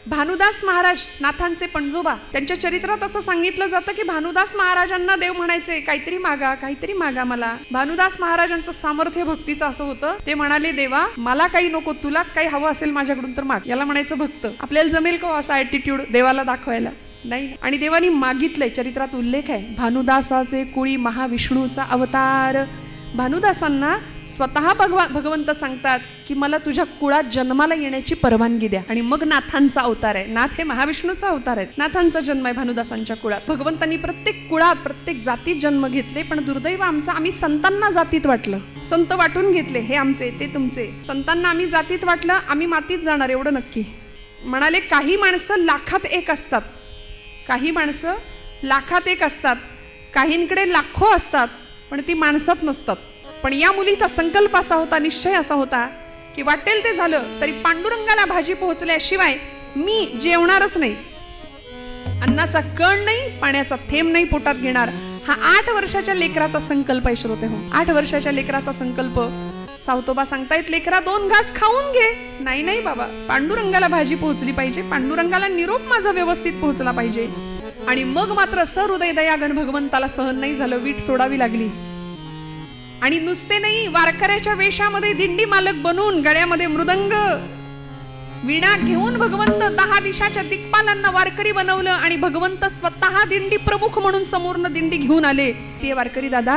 भानुदास महाराज नाथांचे पणजोबा, त्यांच्या चरित्रात असं सांगितलं जातं की भानुदास महाराजांना देव म्हणायचे काहीतरी मागा, काहीतरी मागा मला. भानुदास महाराजांचं सामर्थ्य भक्तीचं असं होतं, ते म्हणाले देवा मला काही नको, तुलाच काही हवं असेल माझ्याकडून तर माग. याला म्हणायचं भक्त. आपल्याला जमेल का असा ऍटिट्यूड देवाला दाखवायला? नाही. आणि देवानी मागितलंय, चरित्रात उल्लेख आहे, भानुदासाचे कुळी महाविष्णूचा अवतार. भानुदासांना स्वतः भगवंत सांगतात की मला तुझ्या कुळात जन्माला येण्याची परवानगी द्या. आणि मग नाथांचा अवतार आहे. नाथ हे महाविष्णूचा अवतार आहे. नाथांचा जन्म आहे भानुदासांच्या कुळात. भगवंतांनी प्रत्येक कुळात प्रत्येक जातीत जन्म घेतले, पण दुर्दैव आमचं, आम्ही संतांना जातीत वाटलं. संत वाटून घेतले, हे आमचे ते तुमचे. संतांना आम्ही जातीत वाटलं, आम्ही मातीत जाणार एवढं नक्की. म्हणाले काही माणसं लाखात एक असतात, काही माणसं लाखात एक असतात, काहींकडे लाखो असतात पण ती माणसात नसतात. पण या मुलीचा संकल्प असा होता, निश्चय असा होता की वाटेल ते झालं तरी पांडुरंगाला भाजी पोहोचल्याशिवाय मी जेवणारच नाही. अन्नाचा कण नाही, पाण्याचा थेंब नाही पोटात घेणार. हा 8 वर्षाच्या लेकराचा संकल्प आहे श्रोते हो. 8 वर्षाच्या लेकराचा संकल्प. सावतोबा सांगतायत लेकरा 2 घास खाऊन घे. नाही नाही बाबा, पांडुरंगाला भाजी पोहोचली पाहिजे, पांडुरंगाला निरोप माझा व्यवस्थित पोहोचला पाहिजे. आणि मग मात्र सहृदय दयागण भगवंताला सहन नाही झालं, वीट सोडावी लागली. आणि नुसते नाही, वारकऱ्याच्या वेशामध्ये दिंडी मालक बनून गळ्यामध्ये मृदंग वीणा घेऊन भगवंत 10 दिशाच्या दिक्पालांना वारकरी बनवलं. आणि भगवंत स्वतः दिंडी प्रमुख म्हणून समोरनं दिंडी घेऊन आले. ते वारकरी दादा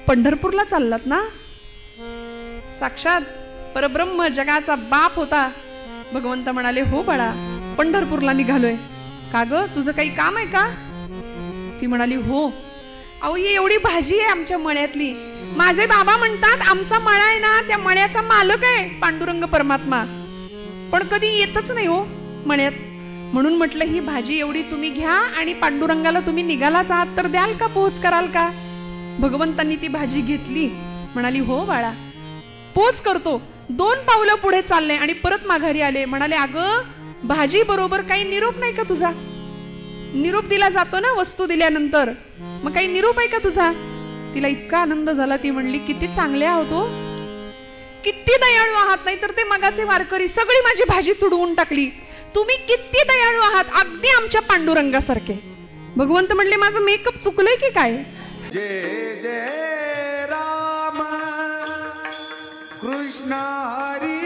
पंढरपूरला चाललात ना? साक्षात परब्रह्म जगाचा बाप होता. भगवंत म्हणाले हो बाळा, पंढरपूरला निघालोय. का ग, तुझं काही काम आहे का? ती म्हणाली हो. अहो ही एवढी भाजी आहे आमच्या मळ्यातली. माझे बाबा म्हणतात आमचा मळा आहे ना, त्या मळ्याचा मालक आहे पांडुरंग परमात्मा, पण कधी येतच नाही हो मळ्यात. म्हणून म्हटलं ही भाजी एवढी तुम्ही घ्या आणि पांडुरंगाला तुम्ही निघालाच आहात तर द्याल का, पोच कराल का? भगवंतांनी ती भाजी घेतली. म्हणाली हो बाळा, पोच करतो. 2 पावलं पुढे चालले आणि परत माघारी आले. म्हणाले अगं भाजी बरोबर काही निरोप नाही का तुझा? निरोप दिला जातो ना वस्तू दिल्यानंतर, मग काही निरोप आहे का तुझा? तिला इतका आनंद झाला, ती म्हणली किती चांगले आहोत हो, किती दयाळू आहात. नाही तर ते मगाचे वारकरी सगळी माझी भाजी तुडवून टाकली. तुम्ही किती दयाळू आहात, अगदी आमच्या पांडुरंगासारखे. भगवंत म्हणले माझं मेकअप चुकलंय की काय? जय जय राम कृष्ण हरी,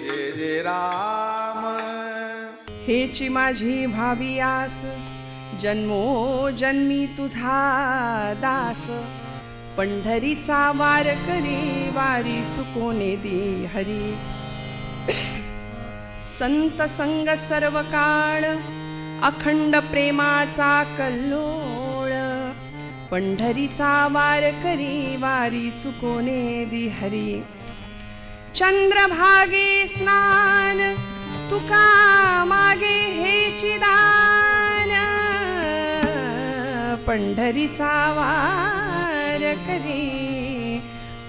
जय जय राम. हेची माझी भावी आस, जन्मो जन्मी तुझा दास. पंढरीचा वारकरी, वारी चुकोने दी हरी. संत संग सर्व काळ, अखंड प्रेमाचा कल्लोळ. पंढरीचा वारकरी, वारी चुकोने दी हरी. चंद्रभागे स्नान, तुका मागे हेची दान. पंढरीचा वारकरी,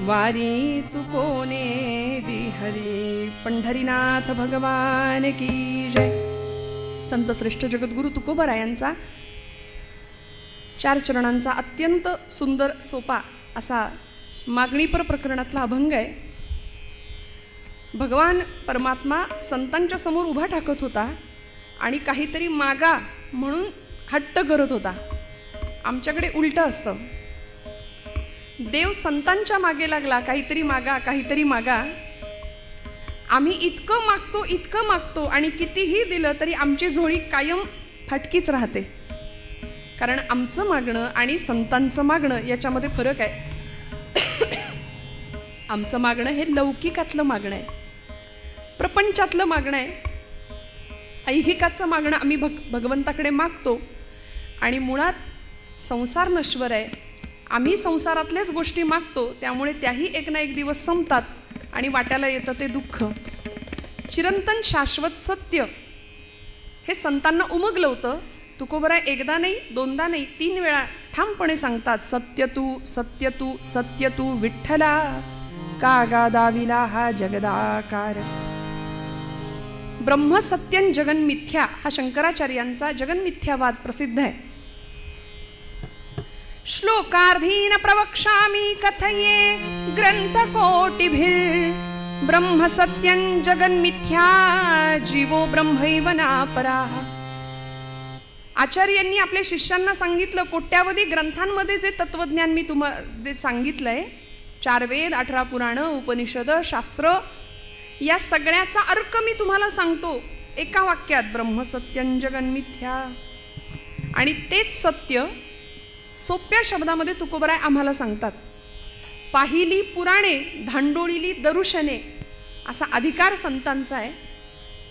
वारी चुकोने दी हरी. पंढरीनाथ भगवान की जय. संत श्रेष्ठ जगद्गुरु तुकोबरायांचा 4 चरणांचा अत्यंत सुंदर सोपा असा मागणीपर प्रकरणातला अभंग आहे. भगवान परमात्मा संतांच्या समोर उभा ठाकत होता आणि काहीतरी मागा म्हणून हट्ट करत होता. आमच्याकडे उलट असतं, देव संतांच्या मागे लागला, काहीतरी मागा, काहीतरी मागा. आम्ही इतकं मागतो आणि कितीही दिलं तरी आमची झोळी कायम फाटकीच राहते. कारण आमचं मागणं आणि संतांचं मागणं याच्यामध्ये फरक आहे. आमचं मागणं हे लौकिकातलं मागणं आहे, प्रपंचातलं मागणं आहे, ऐहिकाचं मागणं आम्ही भगवंताकडे मागतो. आणि मुळात संसार नश्वर आहे, आम्ही संसारातल्याच गोष्टी मागतो, त्यामुळे त्याही एक ना एक दिवस संपतात आणि वाट्याला येतं ते दुःख. चिरंतन शाश्वत सत्य हे संतांना उमगलं होतं. तुकोबराय एकदा नाही, दोनदा नाही, 3 वेळा ठामपणे सांगतात, सत्य तू, सत्य तू, सत्य तू विठ्ठला, कागा दाविला हा जगदाकार. ब्रह्म सत्यं जगन मिथ्या हा शंकराचार्यांचा जगन्मिथ्यावाद प्रसिद्ध आहे. श्लोकार्धीन प्रवक्ष्यामि कथये ग्रंथकोटिभिर् ब्रह्म सत्यं जगन्मिथ्या जीवो ब्रह्मैव नापराः. आचार्यांनी आपल्या शिष्यांना सांगितलं, कोट्यावधी ग्रंथांमध्ये जे तत्वज्ञान मी तुम्हाला सांगितलंय, 4 वेद, 18 पुराण, उपनिषद, शास्त्र, या सगळ्याचा अर्क मी तुम्हाला सांगतो एका वाक्यात, ब्रह्म सत्यं जगन्मिथ्या. आणि तेच सत्य सोप्या शब्दामध्ये तुकोबराय आम्हाला सांगतात. पाहिली पुराणे, धांडोळीली दरुशने, असा अधिकार संतांचा आहे.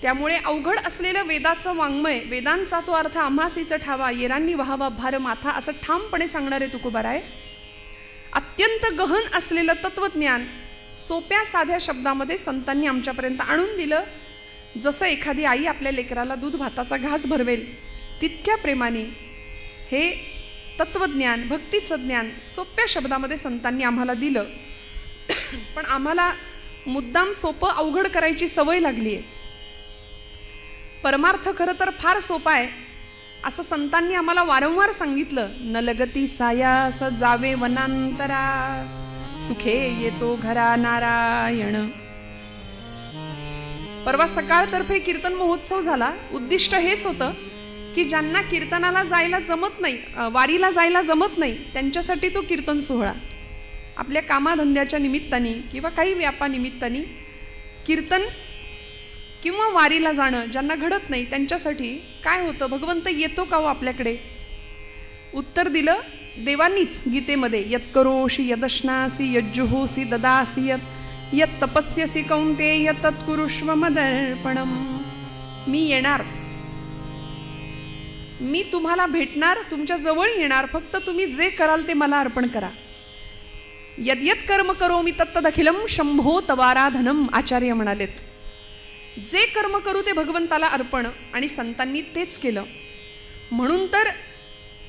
त्यामुळे अवघड असलेलं वेदाचं वाङ्मय, वेदांचा तो अर्थ आम्हासीच ठावा, येरांनी व्हावा भार माथा, असं ठामपणे सांगणारे तुकोबराय. अत्यंत गहन असलेलं तत्वज्ञान सोप्या साध्या शब्दामध्ये संतांनी आमच्यापर्यंत आणून दिलं. जसं एखादी आई आपल्या लेकराला दूध भाताचा घास भरवेल, तितक्या प्रेमाने हे तत्वज्ञान, भक्तीचं ज्ञान सोप्या शब्दामध्ये संतांनी आम्हाला दिलं. पण आम्हाला मुद्दाम सोपं अवघड करायची सवय लागली आहे. परमार्थ खरं तर फार सोपा आहे, असं संतांनी आम्हाला वारंवार सांगितलं. न लगती सायास जावे वनांतरा, सुखे येतो घरा नारायण. परवा सकाळतर्फे कीर्तन महोत्सव झाला. उद्दिष्ट हेच होतं की ज्यांना कीर्तनाला जायला जमत नाही, वारीला जायला जमत नाही, त्यांच्यासाठी तो कीर्तन सोहळा. आपल्या कामाधंद्याच्या निमित्ताने किंवा काही व्यापानिमित्ताने कीर्तन किंवा वारीला जाणं ज्यांना घडत नाही, त्यांच्यासाठी काय होतं, भगवंत येतो का हो आपल्याकडे? उत्तर दिलं देवांनीच गीतेमध्ये. यत्करोषि यदश्नासी यज्जुहोसी ददासी यत् तपस्यसी कौंतेय तत्कुरुष्व मदर्पणम. मी येणार, मी तुम्हाला भेटणार, तुमच्या जवळ येणार, फक्त तुम्ही जे कराल ते मला अर्पण करा. यद्यत कर्म करोमि तत्तदखिलम शंभो तवाराधनम. आचार्य म्हणालेत, जे कर्म करू ते भगवंताला अर्पण. आणि संतांनी तेच केलं. म्हणून तर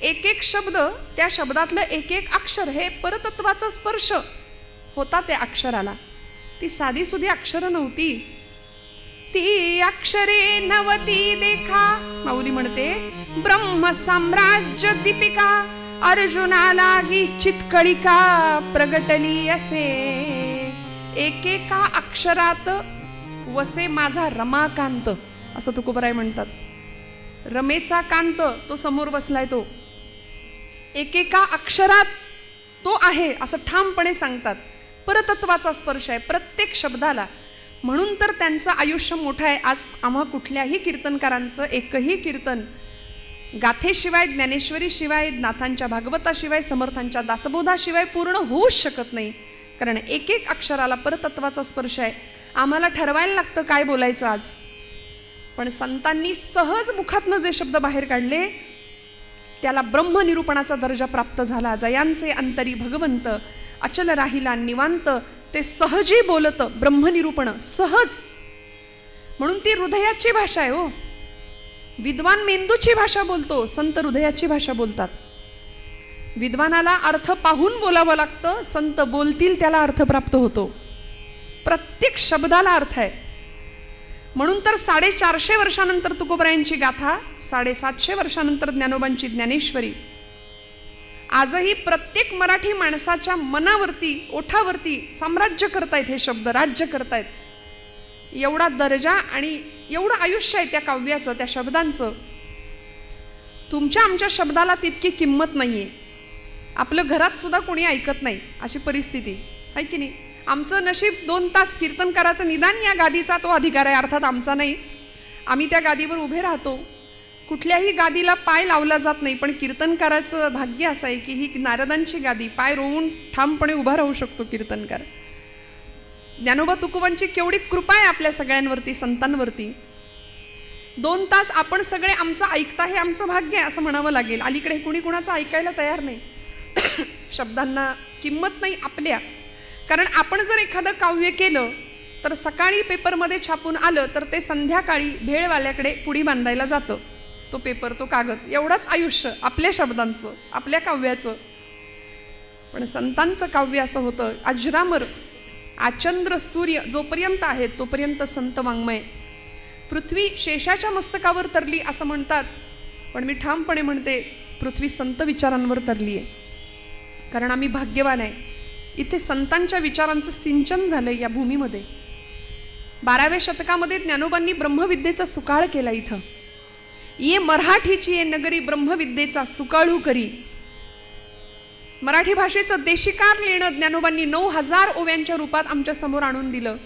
एक एक शब्द, त्या शब्दातलं एक एक अक्षर हे परतत्वाचा स्पर्श होता त्या अक्षराला. ती साधी सुधी अक्षरं नव्हती, ती अक्षरे नवती देखा. माऊली म्हणते, ब्रह्म साम्राज्य दीपिका अर्जुनालागी चितकळिका प्रगटली असे. एकेका अक्षरात वसे माझा रमाकांत, असं तुकोबराय म्हणतात. रमेचा कांत तो समोर बसलाय, तो एकेका अक्षरात तो आहे असं ठामपणे सांगतात. परतत्वाचा स्पर्श आहे प्रत्येक शब्दाला. म्हणून तर त्यांचं आयुष्य मोठं आहे. आज आम्हा कुठल्याही कीर्तनकारांचं एकही कीर्तन गाथेशिवाय, ज्ञानेश्वरीशिवाय, नाथांच्या भागवताशिवाय, समर्थांच्या दासबोधाशिवाय पूर्ण होऊच शकत नाही. कारण एक एक अक्षराला परतत्वाचा स्पर्श आहे. आम्हाला ठरवायला लागतं काय बोलायचं आज. पण संतांनी सहज मुखातनं जे शब्द बाहेर काढले त्याला ब्रह्मनिरूपणाचा दर्जा प्राप्त झाला. जयांचे अंतरी भगवंत अचल राहिला निवांत. ते सहजी बोलत ब्रह्मनिरूपण सहज. म्हणून ती हृदयाची भाषा आहे हो. विद्वान मेंदूची भाषा बोलतो, संत हृदयाची भाषा बोलतात. विद्वानाला अर्थ पाहून बोलावं लागतं, संत बोलतील त्याला अर्थ प्राप्त होतो. प्रत्येक शब्दाला अर्थ आहे. म्हणून तर 450 वर्षानंतर तुकोबरायांची गाथा, 750 वर्षानंतर ज्ञानोबांची ज्ञानेश्वरी आजही प्रत्येक मराठी माणसाच्या मनावरती, ओठावरती साम्राज्य करतायत. हे शब्द राज्य करतायत. एवढा दर्जा आणि एवढं आयुष्य आहे त्या काव्याचं, त्या शब्दांचं. तुमच्या आमच्या शब्दाला तितकी किंमत नाहीये. आपलं घरात सुद्धा कोणी ऐकत नाही अशी परिस्थिती आहे की नाही. आमचं नशीब 2 तास कीर्तन करायचं, निदान या गादीचा तो अधिकार आहे. अर्थात आमचा नाही, आम्ही त्या गादीवर उभे राहतो. कुठल्याही गादीला पाय लावला जात नाही. पण कीर्तनकाराचं भाग्य असं आहे की ही नारदांची गादी, पाय रोवून ठामपणे उभा राहू शकतो कीर्तनकार. ज्ञानोबा तुकोबांची केवढी कृपा आहे आपल्या सगळ्यांवरती, संतांवरती. 2 तास आपण सगळे आमचं ऐकता, हे आमचं भाग्य आहे असं म्हणावं लागेल. अलीकडे कुणी कुणाचं ऐकायला तयार नाही. शब्दांना किंमत नाही आपल्या. कारण आपण जर एखादं काव्य केलं तर सकाळी पेपरमध्ये छापून आलं तर ते संध्याकाळी भेळवाल्याकडे पुडी बांधायला जातं. तो पेपर, तो कागद, एवढाच आयुष्य आपल्या शब्दांचं, आपल्या काव्याचं. पण संतांचं काव्य असं होतं अजरामर. आचंद्र सूर्य जोपर्यंत आहेत तोपर्यंत संत वाङ्मय. पृथ्वी शेषाच्या मस्तकावर तरली असं म्हणतात, पण मी ठामपणे म्हणते पृथ्वी संत विचारांवर तरली आहे. कारण आम्ही भाग्यवान आहे, इथे संतांच्या विचारांचं सिंचन झालंय या भूमीमध्ये. 12व्या शतकामध्ये ज्ञानोबांनी ब्रह्मविद्येचा सुकाळ केला. इथं ये मराठीची ये नगरी ब्रह्मविद्येचा सुकाळू करी. मराठी भाषेचं देशिकार लिहिणं ज्ञानोबांनी 9000 ओव्यांच्या रूपात आमच्या समोर आणून दिलं.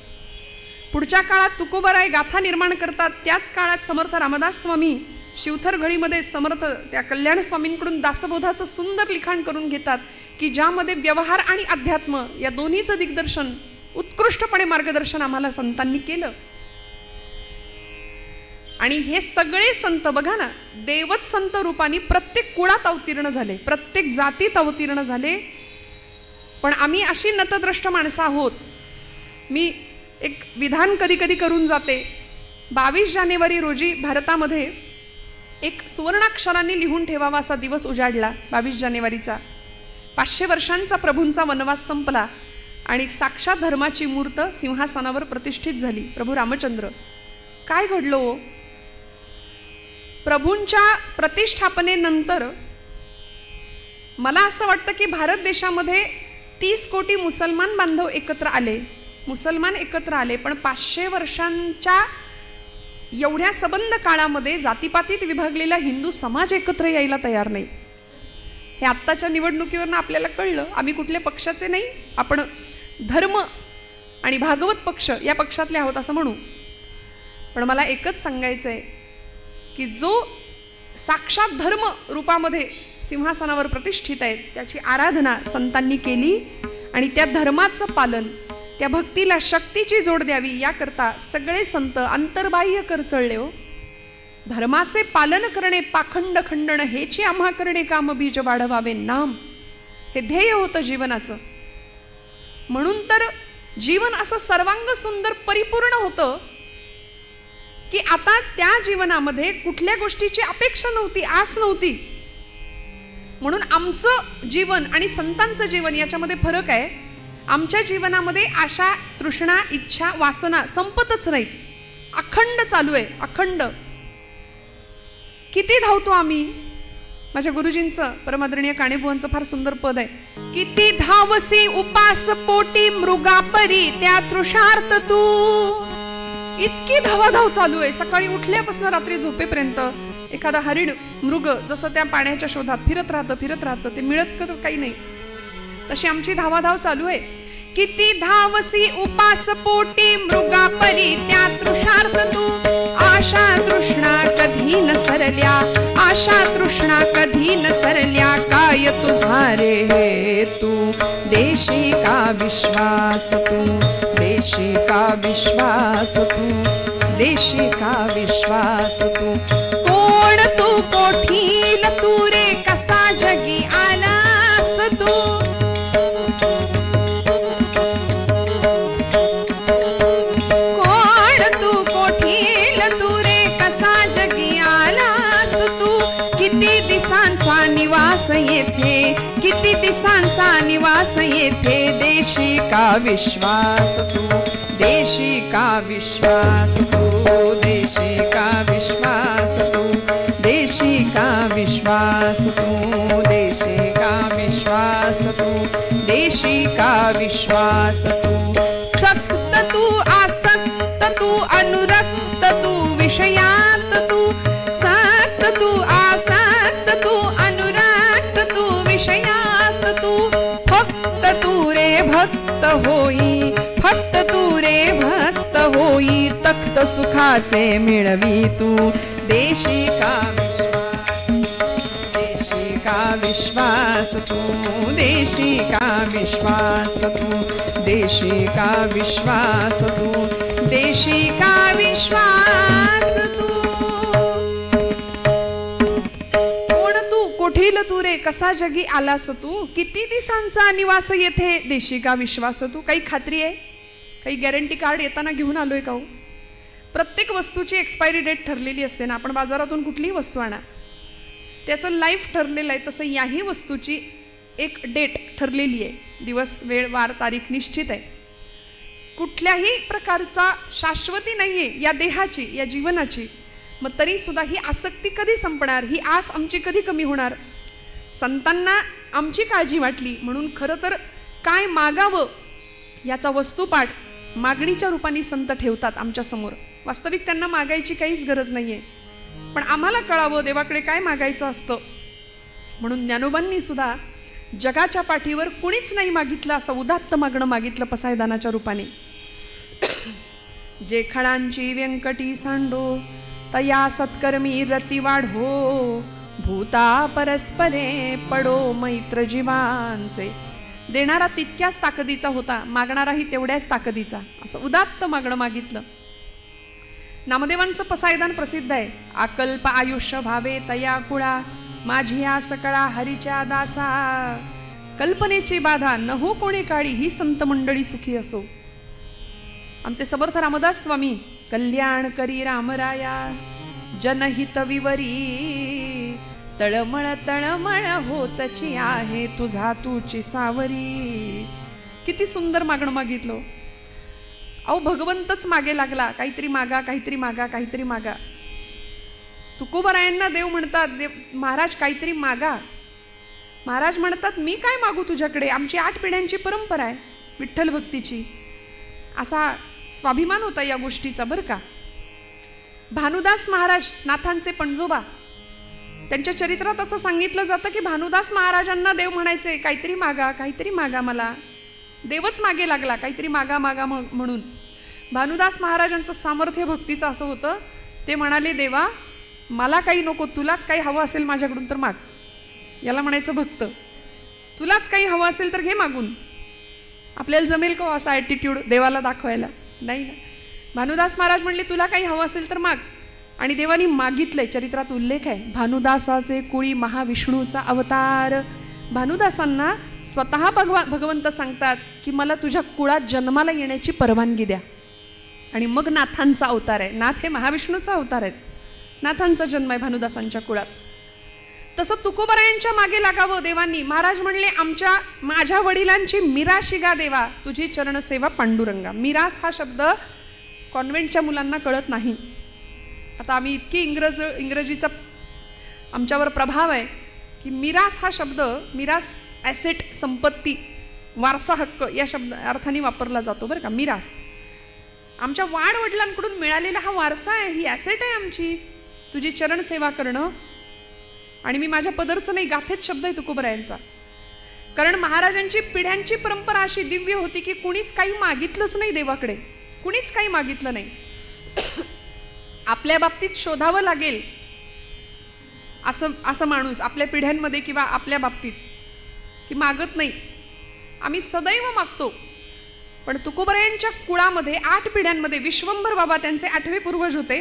पुढच्या काळात तुकोबराय गाथा निर्माण करतात. त्याच काळात समर्थ रामदास स्वामी शिवथर घळीमध्ये समर्थ त्या कल्याण स्वामींकडून दासबोधाचं सुंदर लिखाण करून घेतात की ज्यामध्ये व्यवहार आणि अध्यात्म या दोन्हीचं दिग्दर्शन उत्कृष्टपणे मार्गदर्शन आम्हाला संतांनी केलं. आणि हे सगळे संत बघा ना, देवच संत रूपाने प्रत्येक कुळात अवतीर्ण झाले, प्रत्येक जातीत अवतीर्ण झाले. पण आम्ही अशी नतद्रष्ट माणसं आहोत. मी एक विधान कधी कधी करून जाते. 22 जानेवारी रोजी भारतामध्ये एक सुवर्णाक्षरांनी लिहून ठेवावा असा दिवस उजाडला. 22 जानेवारीचा 500 वर्षांचा प्रभूंचा वनवास संपला आणि साक्षात धर्माची मूर्त सिंहासनावर प्रतिष्ठित झाली, प्रभू रामचंद्र. काय घडलं हो? प्रभूंच्या प्रतिष्ठापनेनंतर मला असं वाटतं की भारत देशामध्ये 30 कोटी मुसलमान बांधव एकत्र आले, मुसलमान एकत्र आले. पण 500 वर्षांच्या एवढ्या सबंध काळामध्ये जातीपातीत विभागलेला हिंदू समाज एकत्र यायला तयार नाही. हे आत्ताच्या निवडणुकीवरनं आपल्याला कळलं. आम्ही कुठल्या पक्षाचे नाही, आपण धर्म आणि भागवत पक्ष या पक्षातले आहोत असं म्हणू. पण मला एकच सांगायचं आहे की जो साक्षात धर्म रूपामध्ये सिंहासनावर प्रतिष्ठित आहे त्याची आराधना संतांनी केली आणि त्या धर्माचं पालन, त्या भक्तीला शक्तीची जोड द्यावी याकरता सगळे संत अंतर्बाह्य कर चळले हो. धर्माचे पालन करणे पाखंड खंडण हेची आम्हा करणे काम बीज वाढवावे नाम, हे ध्येय होतं जीवनाचं. म्हणून तर जीवन असं सर्वांग सुंदर परिपूर्ण होतं की आता त्या जीवनामध्ये कुठल्या गोष्टीची अपेक्षा नव्हती, आस नव्हती. म्हणून आमचं जीवन आणि संतांचं जीवन याच्यामध्ये फरक आहे. आमच्या जीवनामध्ये आशा, तृष्णा, इच्छा, वासना संपतच नाहीत, अखंड चालू आहे, अखंड. किती धावतो आम्ही. माझ्या गुरुजींचं, परमादरणीय काणेबुवांचं फार सुंदर पद आहे. किती धावसी उपास पोटी मृगापरी त्या तृषार्थ तू. इतकी धावाधाव चालू आहे. सकाळी उठल्यापासून रात्री झोपेपर्यंत एखादा हरिण, मृग जसं त्या पाण्याच्या शोधात फिरत राहतं, ते मिळत काही नाही, तशी आमची धावाधाव चालू आहे. किती धावसी उपास पोटी मृगापरी त्या तृषार्थ तू. आशा तृष्णा कधी न सरल्या, आशा तृष्णा कधी न सरल्या, काय तुझा रे हे तू. देशी का विश्वास तू, देशी का विश्वास तू, देशी का विश्वास तू. कोण तू कोठील तू रे कसा जगी आलास तू. किती दिसांचा निवास येथे, किती दिसांचा निवास येथे. देशी का विश्वास तू, देशी का विश्वास तू, देशी का विश्वास तू, देशी का विश्वास तू, देशी का विश्वास तू, देशी का विश्वास तू. सक्त तू आसक्त तू अनुरक्त तू विषयात तू. सक्त तू आसक्त तू अनुरक्त तू विषयात तू. फक्त तू रे भक्त होई, फक्त तू रे भक्त होई. तख्त सुखाचे मिळवी तू. देशी का विश्वास, देशी का विश्वास तू, देशी का विश्वास तू, देशी का विश्वास तू, देशी का विश्वास तू. कोठील तू रे कसा जगी आलास तू. किती दिवसांचा निवास येथे. देशी का विश्वास तू. काही खात्री आहे, काही गॅरंटी कार्ड येताना घेऊन आलोय का हो. प्रत्येक वस्तूची एक्सपायरी डेट ठरलेली असते ना. आपण बाजारातून कुठलीही वस्तू आणा, त्याचं लाईफ ठरलेलं आहे. तसं याही वस्तूची एक डेट ठरलेली आहे, दिवस वेळ वार तारीख निश्चित आहे. कुठल्याही प्रकारचा शाश्वती नाही आहे या देहाची, या जीवनाची. मग तरी सुद्धा ही आसक्ती कधी संपणार, ही आस आमची कधी कमी होणार. संतांना आमची काळजी वाटली म्हणून खरं तर काय मागावं याचा वस्तुपाठ मागणीच्या रूपाने संत ठेवतात आमच्या समोर. वास्तविक त्यांना मागायची काहीच गरज नाहीये, पण आम्हाला कळावं देवाकडे काय मागायचं असतं. म्हणून ज्ञानोबांनी सुद्धा जगाच्या पाठीवर कुणीच नाही मागितलं असं उदात्त मागणं मागितलं पसायदानाच्या रूपाने. जे खळांची व्यंकटी सांडो तया सत्कर्मी रती वाढो, भूता परस्परे पडो मैत्र जीवांचे. देणारा तितक्याच ताकदीचा होता, मागणाराही तेवढ्याच ताकदीचा, असं उदात्त मागणं मागितलं. नामदेवांचं पसायदान प्रसिद्ध आहे. आकल्प आयुष्य भावे तया कुळा, माझी या सकळा हरीच्या दासा. कल्पनेची बाधा न हो कोणी काळी, ही संत मंडळी सुखी असो. आमचे समर्थ रामदास स्वामी कल्याण करी रामराया, जनहित विवरी तळमळ तळमळ होतची आहे तुझा तूची सावरी. किती सुंदर मागणं मागितलं. अहो भगवंतच मागे लागला, काहीतरी मागा काहीतरी मागा काहीतरी मागा. तुकोबारायांना देव म्हणतात, देव महाराज काहीतरी मागा. महाराज म्हणतात मी काय मागू तुझ्याकडे, आमची 8 पिढ्यांची परंपरा आहे विठ्ठल भक्तीची. असा स्वाभिमान होता या गोष्टीचा बरं का. भानुदास महाराज नाथांचे पणजोबा, त्यांच्या चरित्रात असं सांगितलं जातं की भानुदास महाराजांना देव म्हणायचे काहीतरी मागा काहीतरी मागा मला. देवच मागे लागला काहीतरी मागा मागा म्हणून. भानुदास महाराजांचं सामर्थ्य भक्तीचं असं होतं, ते म्हणाले देवा मला काही नको, तुलाच काही हवं असेल माझ्याकडून तर माग. याला म्हणायचं भक्त. तुलाच काही हवं असेल तर घे मागून. आपल्याला जमेल का असा ॲटिट्यूड देवाला दाखवायला? नाही ना. भानुदास महाराज म्हणले तुला काही हवं असेल तर माग, आणि देवानी मागितलंय. चरित्रात उल्लेख आहे, भानुदासाचे कुळी महाविष्णूचा अवतार. भानुदासांना स्वतः भगवंत सांगतात की मला तुझ्या कुळात जन्माला येण्याची परवानगी द्या. आणि मग नाथांचा अवतार आहे. नाथ हे महाविष्णूचा अवतार आहेत. नाथांचा जन्म आहे भानुदासांच्या कुळात. तसं तुकोबारायांच्या मागे लागावं देवांनी. महाराज म्हणले माझ्या वडिलांची मिराशी गा देवा, तुझी चरणसेवा पांडुरंगा. मिरास हा शब्द कॉन्व्हेंटच्या मुलांना कळत नाही. आता आम्ही इतकी इंग्रजीचा आमच्यावर प्रभाव आहे की मिरास हा शब्द, मिरास ॲसेट संपत्ती वारसा हक्क या शब्द अर्थाने वापरला जातो बरं का. मिरास आमच्या वाडवडिलांकडून मिळालेला हा वारसा आहे, ही ॲसेट आहे आमची, तुझी चरण सेवा करणं. आणि मी माझ्या पदरचं नाही, गाथेत शब्द आहे तुकोबारायांचा. कारण महाराजांची पिढ्यांची परंपरा अशी दिव्य होती की कुणीच काही मागितलंच नाही देवाकडे, कुणीच काही मागितलं नाही. आपल्या बाबतीत शोधावं लागेल असं माणूस आपल्या पिढ्यांमध्ये किंवा आपल्या बाबतीत की मागत नाही. आम्ही सदैव मागतो. पण तुकोबारायांच्या कुळामध्ये 8 पिढ्यांमध्ये विश्वंभर बाबा त्यांचे 8वे पूर्वज होते.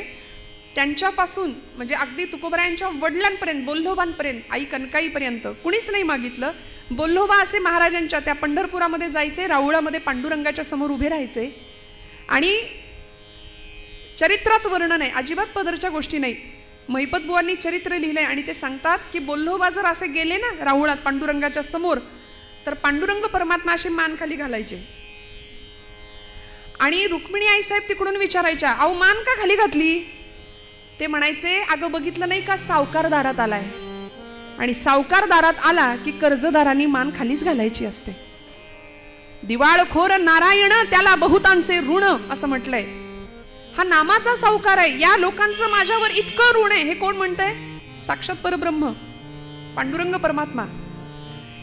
त्यांच्यापासून म्हणजे अगदी तुकोबारायांच्या वडिलांपर्यंत, बोल्लोबांपर्यंत, आई कनकाईपर्यंत कुणीच नाही मागितलं. बोल्लोबा असे महाराजांच्या त्या पंढरपुरामध्ये जायचे, राऊळामध्ये पांडुरंगाच्या समोर उभे राहायचे. आणि चरित्रात वर्णन आहे, अजिबात पदरच्या गोष्टी नाही. महिपत बुवांनी चरित्र लिहिलंय आणि ते सांगतात की बोल्लोबा जर असे गेले ना राऊळात पांडुरंगाच्या समोर, तर पांडुरंग परमात्मा अशी मान खाली घालायचे. आणि रुक्मिणी आईसाहेब तिकडून विचारायच्या, अहो मान का खाली घातली? ते म्हणायचे, अगं बघितलं नाही का सावकार दारात आलाय, आणि सावकार दारात आला की कर्जदारांनी मान खालीच घालायची असते. दिवाळखोर नारायण त्याला बहुतांचे ऋण असं म्हटलंय. हा नामाचा सावकार आहे, या लोकांचं माझ्यावर इतकं ऋण आहे. हे कोण म्हणतंय? साक्षात परब्रह्म पांडुरंग परमात्मा.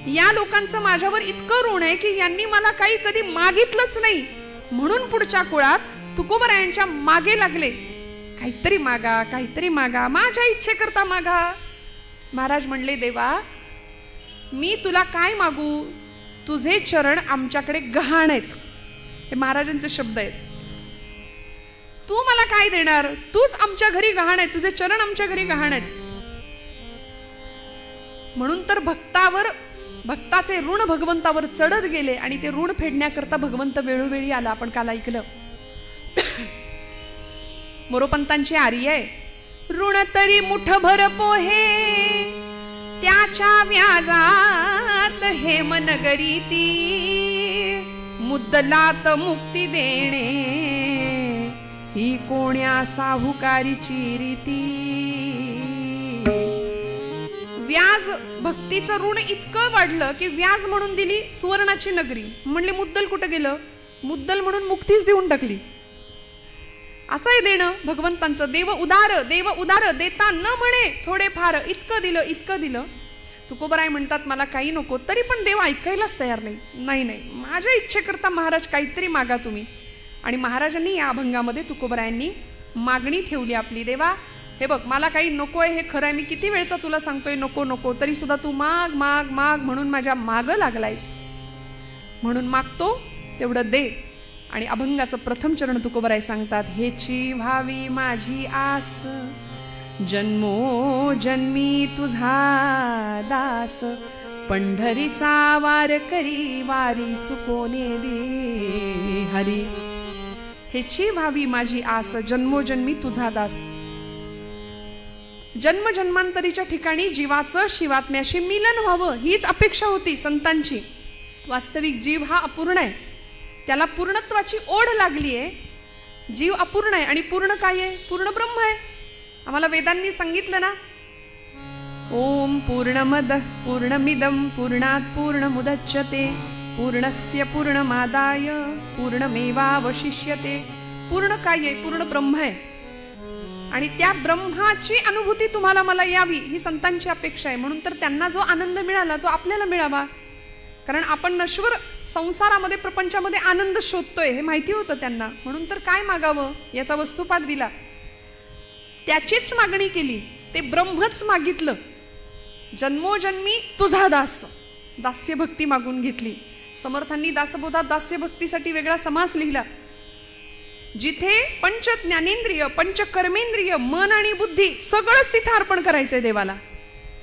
या लोकांचं माझ्यावर इतकं ऋण आहे की यांनी मला काही कधी मागितलंच नाही. म्हणून पुढच्या कुळात तुकोबारायांच्या मागे लागले, काहीतरी मागा काहीतरी मागा, माझ्या इच्छेकरता मागा. महाराज म्हणले देवा मी तुला काय मागू, तुझे चरण आमच्याकडे गहाण आहेत. हे महाराजांचे शब्द आहेत. तू मला काय देणार, तूच आमच्या घरी गहाण आहे, तुझे चरण आमच्या घरी गहाण आहेत. म्हणून तर भक्ताचे ऋण भगवंतावर चढत गेले आणि ते ऋण फेडण्याकरता भगवंत वेळोवेळी आला. आपण काल ऐकलं मोरोपंतांची आर्य आहे, ऋण तरी मुठभर पोहे त्याच्या व्याजात हेमनगरी ती, मुद्दलात मुक्ती देणे ही कोण्या साहुकारीची रीती. व्याज भक्तीचं ऋण इतकं वाढलं की व्याज म्हणून दिली सुवर्णाची नगरी. म्हणले मुद्दल कुठं गेलं? मुद्दल म्हणून मुक्तीच देऊन टाकली. असं आहे देणं भगवंतांचं. देव उदार देता न म्हणे थोडे फार, इतकं दिलं. तुकोबराय म्हणतात मला काही नको, तरी पण देव ऐकायलाच तयार नाही. माझ्या इच्छेकरता महाराज काहीतरी मागा तुम्ही. आणि महाराजांनी या अभंगामध्ये तुकोबरायांनी मागणी ठेवली आपली. देवा हे बघ, मला काही नकोय हे खरं आहे, मी किती वेळचा तुला सांगतोय नको, तरी सुद्धा तू माग म्हणून माझ्या मागं लागलायस, म्हणून मागतो तेवढं दे. आणि अभंगाचं प्रथम चरण तुकोबराय सांगतात, हेची व्हावी माझी आस, जन्मो जन्मी तुझा दास, पंढरीचा वार करी वारी चुकोने दे हरी. हेची व्हावी माझी आस, जन्मोजन्मी तुझा दास. जन्मजन्मांतरीच्या ठिकाणी जीवाचं शिवात्म्याशी मिलन व्हावं हीच अपेक्षा होती संतांची. वास्तविक जीव हा अपूर्ण आहे, त्याला पूर्णत्वाची ओढ लागली आहे. जीव अपूर्ण आहे आणि पूर्ण काय आहे? पूर्ण ब्रह्म आहे. आम्हाला वेदांनी सांगितलं ना, ओम पूर्णमद पूर्णमिदं पूर्णात् पूर्णमुदच्यते पूर्णस्य पूर्णमादाय पूर्णमेवावशिष्यते. पूर्ण काय आहे? पूर्ण ब्रह्म आहे. आणि त्या ब्रह्माची अनुभूती तुम्हाला मला यावी ही संतांची अपेक्षा आहे. म्हणून तर त्यांना जो आनंद मिळाला तो आपल्याला मिळावा. कारण आपण नश्वर संसारामध्ये प्रपंचामध्ये आनंद शोधतोय हे माहिती होतं त्यांना. म्हणून तर काय मागावं याचा वस्तुपाठ दिला, त्याचीच मागणी केली, ते ब्रह्मच मागितलं. जन्मोजन्मी तुझा दास, दास्य भक्ती मागून घेतली. समर्थांनी दासबोधात दास्य भक्तीसाठी वेगळा समास लिहिला. जिथे पंच ज्ञानेंद्रिय पंच कर्मेंद्रिय मन आणि बुद्धी सगळंच तिथे अर्पण करायचंय देवाला,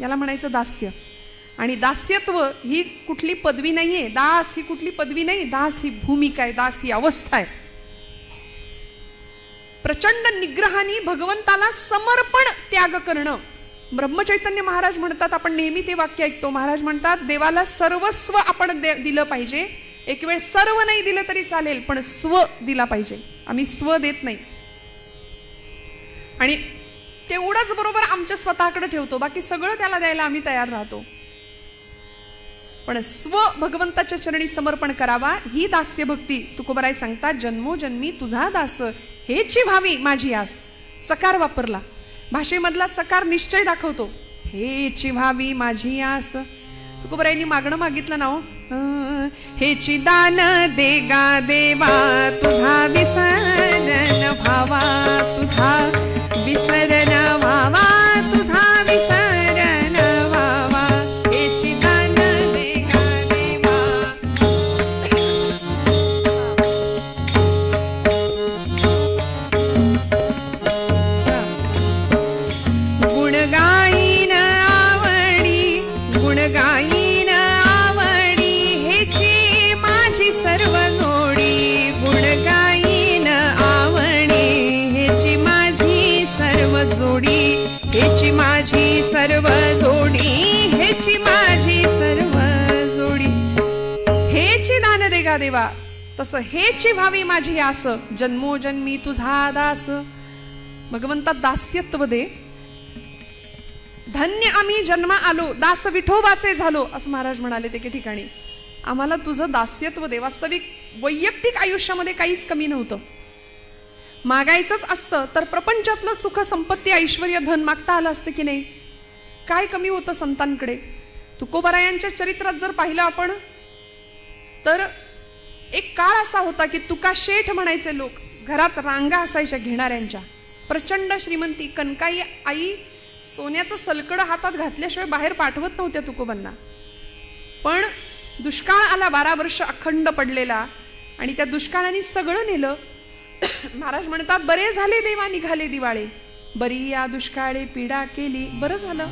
याला म्हणायचं दास्य. आणि दास्यत्व ही कुठली पदवी नाहीये, दास ही कुठली पदवी नाही, दास ही भूमिका आहे, दास ही अवस्था आहे. प्रचंड निग्रहाने भगवंताला समर्पण त्याग करणं. ब्रह्मचैतन्य महाराज म्हणतात, आपण नेहमी ते वाक्य ऐकतो, महाराज म्हणतात देवाला सर्वस्व आपण दिलं पाहिजे. एक वेळ सर्व नाही दिलं तरी चालेल, पण स्व दिला पाहिजे. आम्ही स्व देत नाही आणि तेवढंच बरोबर आमच्या स्वतःकडे ठेवतो, बाकी सगळं त्याला द्यायला आम्ही तयार राहतो. पण स्व भगवंताच्या चरणी समर्पण करावा ही दास्य भक्ती. तुकोबराय सांगतात, जन्मोजन्मी तुझा दास, हेची व्हावी माझी आस. चकार वापरला, भाषेमधला चकार निश्चय दाखवतो. हेची व्हावी माझी आस. तुकोबरायांनी मागणं मागितलं ना, हेची दान देगा देवा, तुझा विसरण व्हावा, तुझा विसरण व्हावा, तुझा विसरण व्हावा. हेची दान देगा देवा. गुणगायीन आवडी, गुणगायीन आवडी, हेची माझी सर्व जोडी. गुणगायीन आवडी, हेची माझी सर्व जोडी, हेची माझी सर्व जोडी, हेची माझी सर्व जोडी. हेची दान देगा देवा, तसं हेची व्हावी माझी आस, जन्मोजन्मी तुझा दास. भगवंता दास्यत्व दे. धन्य आम्ही जन्मा आलो, दास विठोबाचे झालो, असं महाराज म्हणाले ते ठिकाणी. आम्हाला तुझं दास्यत्व दे. वास्तविक वैयक्तिक आयुष्यामध्ये काहीच कमी नव्हतं. मागायचंच असतं तर प्रपंचातलं सुख संपत्ती ऐश्वर्य धन मागता आलं असतं की नाही? काय कमी होतं संतांकडे? तुकोबरायांच्या चरित्रात जर पाहिलं आपण तर एक काळ असा होता की तुका शेठ म्हणायचे लोक, घरात रांगा असायच्या घेणाऱ्यांच्या. प्रचंड श्रीमंती, कनकाई आई सोन्याचं सलकडं हातात घातल्याशिवाय बाहेर पाठवत नव्हत्या तुकोबांना. पण दुष्काळ आला, 12 वर्ष अखंड पडलेला, आणि त्या दुष्काळाने सगळं नेलं. महाराज म्हणतात, बरे झाले देवा निघाले दिवाळे, बरी या दुष्काळे पीडा केली. बरं झालं.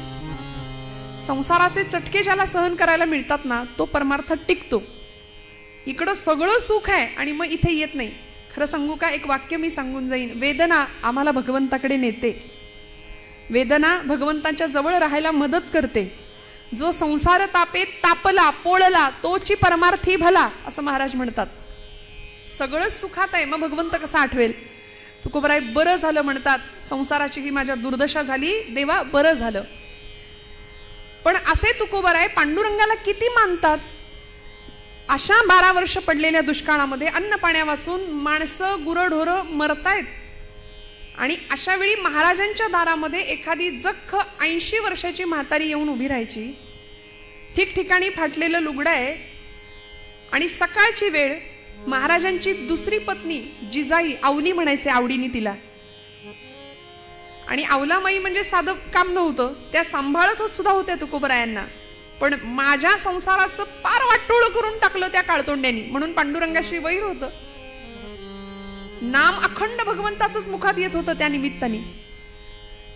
संसाराचे चटके ज्याला सहन करायला मिळतात ना, तो परमार्थ टिकतो. इकडं सगळं सुख आहे आणि मग इथे येत नाही. खरं सांगू का, एक वाक्य मी सांगून जाईन. वेदना आम्हाला भगवंताकडे नेते. वेदना भगवंताच्या जवळ राहायला मदत करते. जो संसार तापे तापला पोळला, तोची परमार्थी भला, असं महाराज म्हणतात. सगळं सुखात आहे, मग भगवंत कसा आठवेल? तुकोबराय बरं झालं म्हणतात, संसाराची ही माझ्या दुर्दशा झाली, देवा बरं झालं. पण असे तुकोबराय पांडुरंगाला किती मानतात. अशा 12 वर्ष पडलेल्या दुष्काळामध्ये अन्न पाण्या वाचून माणसं गुरंढोरं मरतायत आणि अशा वेळी महाराजांच्या दारामध्ये एखादी जख्ख 80 वर्षाची म्हातारी येऊन उभी राहायची. ठिकठिकाणी फाटलेलं लुगडं आहे आणि सकाळची वेळ. महाराजांची दुसरी पत्नी जिजाई, आवली म्हणायचे आवडीने तिला, आणि आवलामाई म्हणजे साधं काम नव्हतं, त्या सांभाळत सुद्धा होत्या तुकोबरायांना. पण माझ्या संसाराचं पार वाटोळ करून टाकलं त्या काळतोंड्यांनी, म्हणून पांडुरंगाशी वैर होतं. नाम अखंड भगवंताचंच मुखात येत होतं त्या निमित्ताने.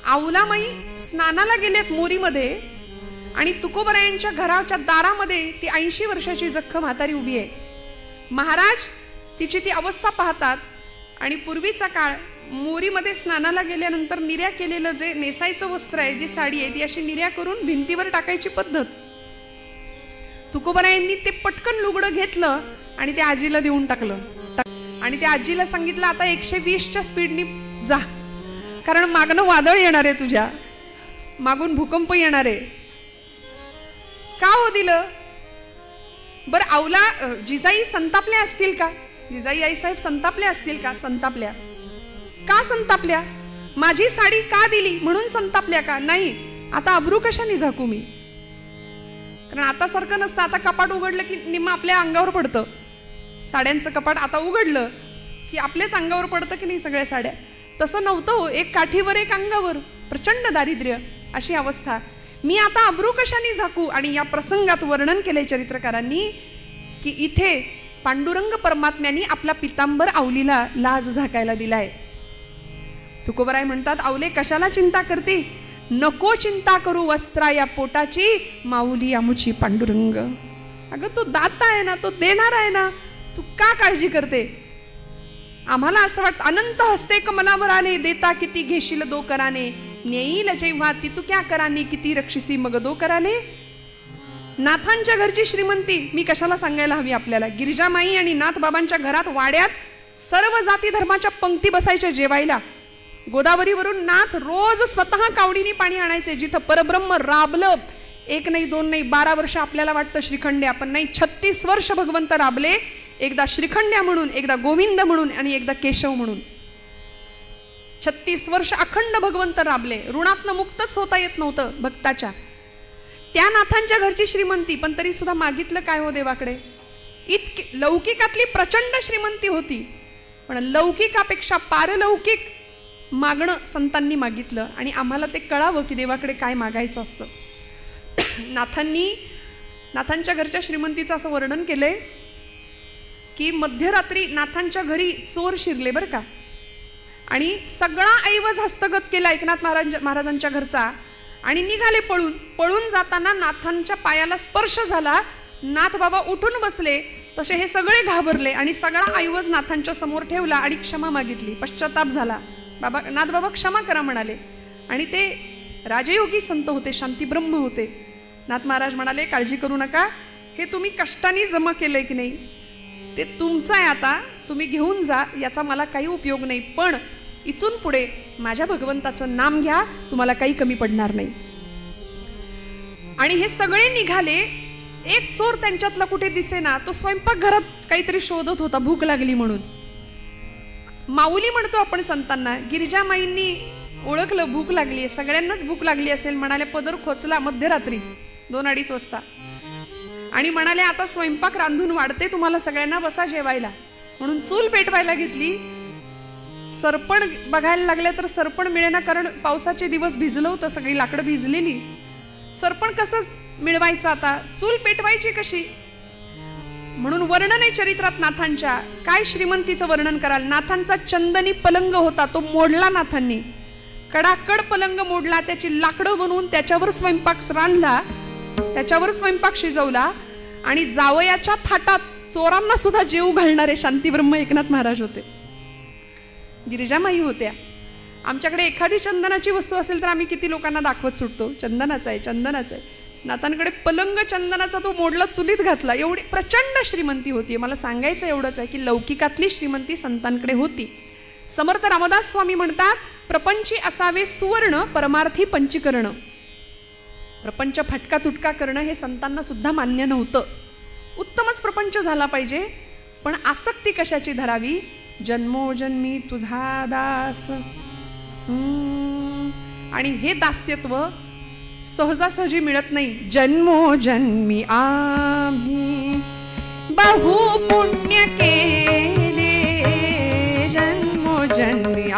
आवलामाई स्नानाला गेलेत मोरीमध्ये आणि तुकोबरायांच्या घराच्या दारामध्ये ती 80 वर्षाची जख्ख म्हातारी उभी आहे. महाराज तिची ती अवस्था पाहतात आणि पूर्वीचा काळ मोरीमध्ये स्नानाला गेल्यानंतर निर्या केलेलं जे नेसायचं वस्त्र आहे, जी साडी आहे, ती अशी निर्या करून भिंतीवर टाकायची पद्धत. तुकोबरायांनी ते पटकन लुगडं घेतलं आणि त्या आजीला देऊन टाकलं आणि त्या आजीला सांगितलं, आता 120च्या स्पीडनी जा, कारण मागणं वादळ येणार आहे, तुझ्या मागून भूकंप येणार आहे. का हो दिलं बरं? आवला जिजाई संतापल्या असतील का? जिजाई आईसाहेब संतापल्या असतील का? संतापल्या. का संतापल्या? माझी साडी का दिली म्हणून संतापल्या का? नाही. आता अब्रू कशाने झाकू मी? कारण आता सारखं नसतं. आता कपाट उघडलं की निम्म आपल्या अंगावर पडतं. साड्यांचं कपाट आता उघडलं की आपल्याच अंगावर पडतं की नाही सगळ्या साड्या. तसं नव्हतं हो. एक काठीवर एक अंगावर, प्रचंड दारिद्र्य अशी अवस्था. मी आता अब्रू कशाने झाकू? आणि या प्रसंगात वर्णन केलंय चरित्रकारांनी की इथे पांडुरंग परमात्म्यांनी आपला पितांबर आवलीला लाज झाकायला दिलाय. तुकोबराय म्हणतात, आवले कशाला चिंता करते? नको चिंता करू वस्त्रा या पोटाची, माऊली आमुची पांडुरंग. अगं तो दाता आहे ना, तो देणार आहे ना, तू का काळजी करते? आम्हाला असं वाटतं अनंत हस्ते कमलावर आले, देता किती घेशील दो कराने, नेईल जेव्हा ती तू क्या कराने, किती रक्षिसी मग दो कराने. नाथांच्या घरची श्रीमंती मी कशाला सांगायला हवी आपल्याला. गिरिजामाई आणि नाथबाबांच्या घरात वाड्यात सर्व जाती धर्माच्या पंक्ती बसायच्या जेवायला. गोदावरीवरून नाथ रोज स्वतः कावडीने पाणी आणायचे. जिथं परब्रह्म राबलं, 1 नाही 2 नाही 12 वर्ष आपल्याला वाटतं श्रीखंड्या, पण नाही, 36 वर्ष भगवंत राबले. एकदा श्रीखंड्या म्हणून, एकदा गोविंद म्हणून आणि एकदा केशव म्हणून. 36 वर्ष अखंड भगवंत राबले. ऋणातनं मुक्तच होता येत नव्हतं भक्ताच्या. त्या नाथांच्या घरची श्रीमंती, पण तरी सुद्धा मागितलं काय हो देवाकडे? इतकी लौकिकातली प्रचंड श्रीमंती होती, पण लौकिकापेक्षा पारलौकिक मागणं संतांनी मागितलं. आणि आम्हाला ते कळावं की देवाकडे काय मागायचं असतं. नाथांच्या घरच्या श्रीमंतीचं असं वर्णन केलंय की मध्यरात्री नाथांच्या घरी चोर शिरले बरं का, आणि सगळा ऐवज हस्तगत केला एकनाथ महाराजांच्या घरचा आणि निघाले पळून. पळून जाताना नाथांच्या पायाला स्पर्श झाला. नाथ बाबा उठून बसले, तसे हे सगळे घाबरले आणि सगळा ऐवज नाथांच्या समोर ठेवला आणि क्षमा मागितली. पश्चाताप झाला. नाथ बाबा क्षमा करा म्हणाले. आणि ते राजयोगी संत होते, शांती ब्रह्म होते. नाथ महाराज म्हणाले, काळजी करू नका, हे तुम्ही कष्टाने जमा केलंय की नाही ते तुमचं आहे, आता तुम्ही घेऊन जा, याचा मला काही उपयोग नाही, पण इथून पुढे माझ्या भगवंताचं नाम घ्या, तुम्हाला काही कमी पडणार नाही. आणि हे सगळे निघाले. एक चोर त्यांच्यातला कुठे दिसेना. तो स्वयंपाकघरात काहीतरी शोधत होता, भूक लागली म्हणून. माऊली म्हणतो आपण संतांना. गिरिजामाईंनी ओळखलं भूक लागली, सगळ्यांनाच भूक लागली असेल, म्हणाले पदर खोचला मध्यरात्री 2-2:30 वाजता आणि म्हणाले आता स्वयंपाक रांधून वाढते, तुम्हाला सगळ्यांना बसा जेवायला. म्हणून चूल पेटवायला घेतली. सरपण बघायला लागले तर सरपण मिळेना, कारण पावसाचे दिवस भिजलं होतं, सगळी लाकडं भिजलेली. सरपण कसंच मिळवायचं आता, चूल पेटवायची कशी? म्हणून वर्णन आहे चरित्रात नाथांच्या. काय श्रीमंतीचं वर्णन कराल? नाथांचा चंदनी पलंग होता, तो मोडला नाथांनी. कडाकड पलंग मोडला, त्याची लाकडं बनवून त्याच्यावर स्वयंपाक रांधला, त्याच्यावर स्वयंपाक शिजवला. आणि जावयाच्या थाटात चोरांना सुद्धा जेव घालणारे शांतीब्रह्म एकनाथ महाराज होते. गिरिजामाई होत्या. आमच्याकडे एखादी चंदनाची वस्तू असेल तर आम्ही किती लोकांना दाखवत सुटतो, चंदनाचा आहे, चंदनाचा आहे. नाथांकडे पलंग चंदनाचा तो मोडला, चुलीत घातला. एवढी प्रचंड श्रीमंती होती. मला सांगायचं एवढंच आहे की लौकिकातली श्रीमंती संतांकडे होती. समर्थ रामदास स्वामी म्हणतात, प्रपंची असावे सुवर्ण, परमार्थी पंचीकरण. प्रपंच फटका तुटका करणं हे संतांना सुद्धा मान्य नव्हतं. उत्तमच प्रपंच झाला पाहिजे, पण आसक्ती कशाची धरावी? जन्मोजन्मी तुझा दास. आणि हे दास्यत्व सहजासहजी मिळत नाही. जन्मोजन्मी आम्ही बहु पुण्य केले, जन्मोजन्मी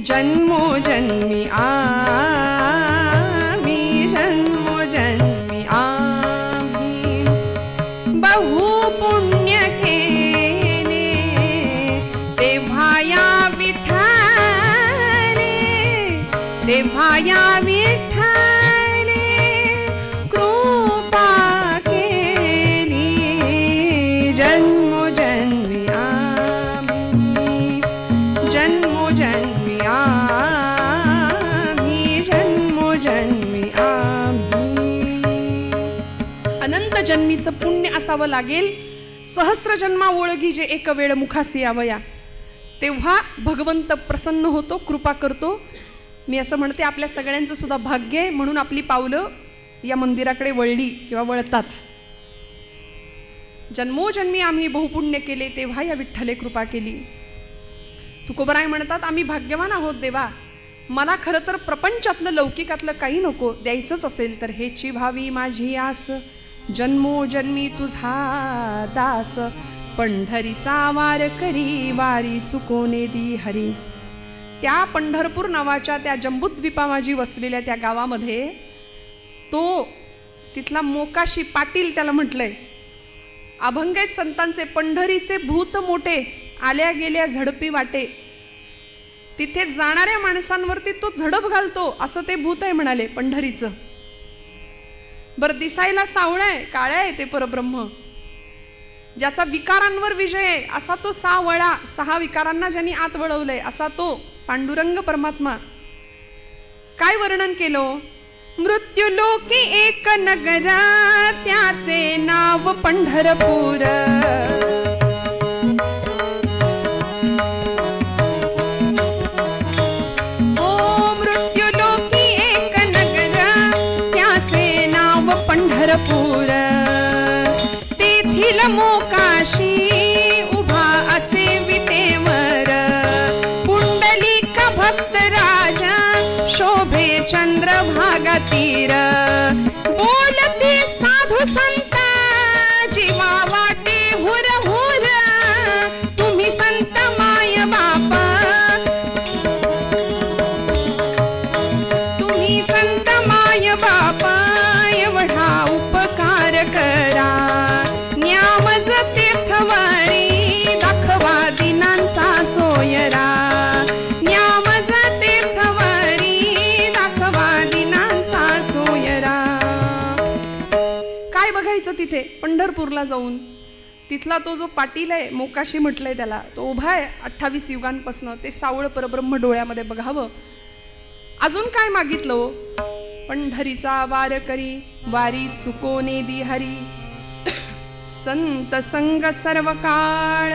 जन्मोजन्मी आम्ही, जन्मोजन्मी आम्ही बहु पुण्य केले, तेव्हा या विठ्ठले, तेव्हा या विठ्ठले कृपा केली. जन्मोजन्मी आम्ही, जन्मोजन्मी आम्ही, जन्मोजन्मी आम्ही. अनंत जन्मीचं पुण्य असावं लागेल. सहस्र जन्मा ओळखी जे एक वेळ मुखासी यावया, तेव्हा भगवंत प्रसन्न होतो, कृपा करतो. मी असं म्हणते आपल्या सगळ्यांचं सुद्धा भाग्य आहे, म्हणून आपली पावलं या मंदिराकडे वळली किंवा वळतात. जन्मोजन्मी आम्ही बहुपुण्य केले, तेव्हा या विठ्ठले कृपा केली. तुकोबराय म्हणतात आम्ही भाग्यवान आहोत देवा, मला खरं तर प्रपंचातलं लौकिकातलं काही नको, द्यायचंच असेल तर हेची भावी माझी आस. जन्मोजन्मी तुझा दास, पंढरीचा वार करी, वारी चुकोने दी हरी. त्या पंढरपूर नावाच्या त्या जंबूद्वीपामाजी वसलेल्या त्या गावामध्ये तो तिथला मोकाशी पाटील त्याला म्हटलंय. अभंग आहेत संतांचे. पंढरीचे भूत मोठे, आल्या गेल्या झडपी वाटे. तिथे जाणाऱ्या माणसांवरती तो झडप घालतो, असं ते भूत आहे म्हणाले पंढरीचं. बरं, दिसायला सावळा आहे, काळ्या आहे ते परब्रह्म, ज्याचा विकारांवर विजय आहे, असा तो सावळा. 6 विकारांना ज्यांनी आत वळवलंय असा तो पांडुरंग परमात्मा. काय वर्णन केलं? मृत्युलोकी एक नगर, त्याचे नाव पंढरपूर. पंढरपूर तेथील मोकाशी उभा असे विटेवर, पुंडलिक भक्त राजा शोभे चंद्रभागा तीर. बोलते साधू संत जीवा वाटे हुर हुर, तुम्ही संत माय बापा, तुम्ही संत माय बापा एवढा उपकार करा. न्यामज तीर्थवारी दाखवा दिनांचा सोयरा, न्यामज तीर्थवारी दाखवा दिनांचा सोयरा. काय बघायचं तिथे पंढरपूरला जाऊन? तिथला तो जो पाटील आहे, मोकाशी म्हटलंय त्याला, तो उभा आहे 28 युगांपासनं. ते सावळ परब्रह्म डोळ्यामध्ये बघावं. अजून काय मागितलं? पंढरीचा वार करी, वारी चुकोने दी हरी. संत संग सर्व काळ,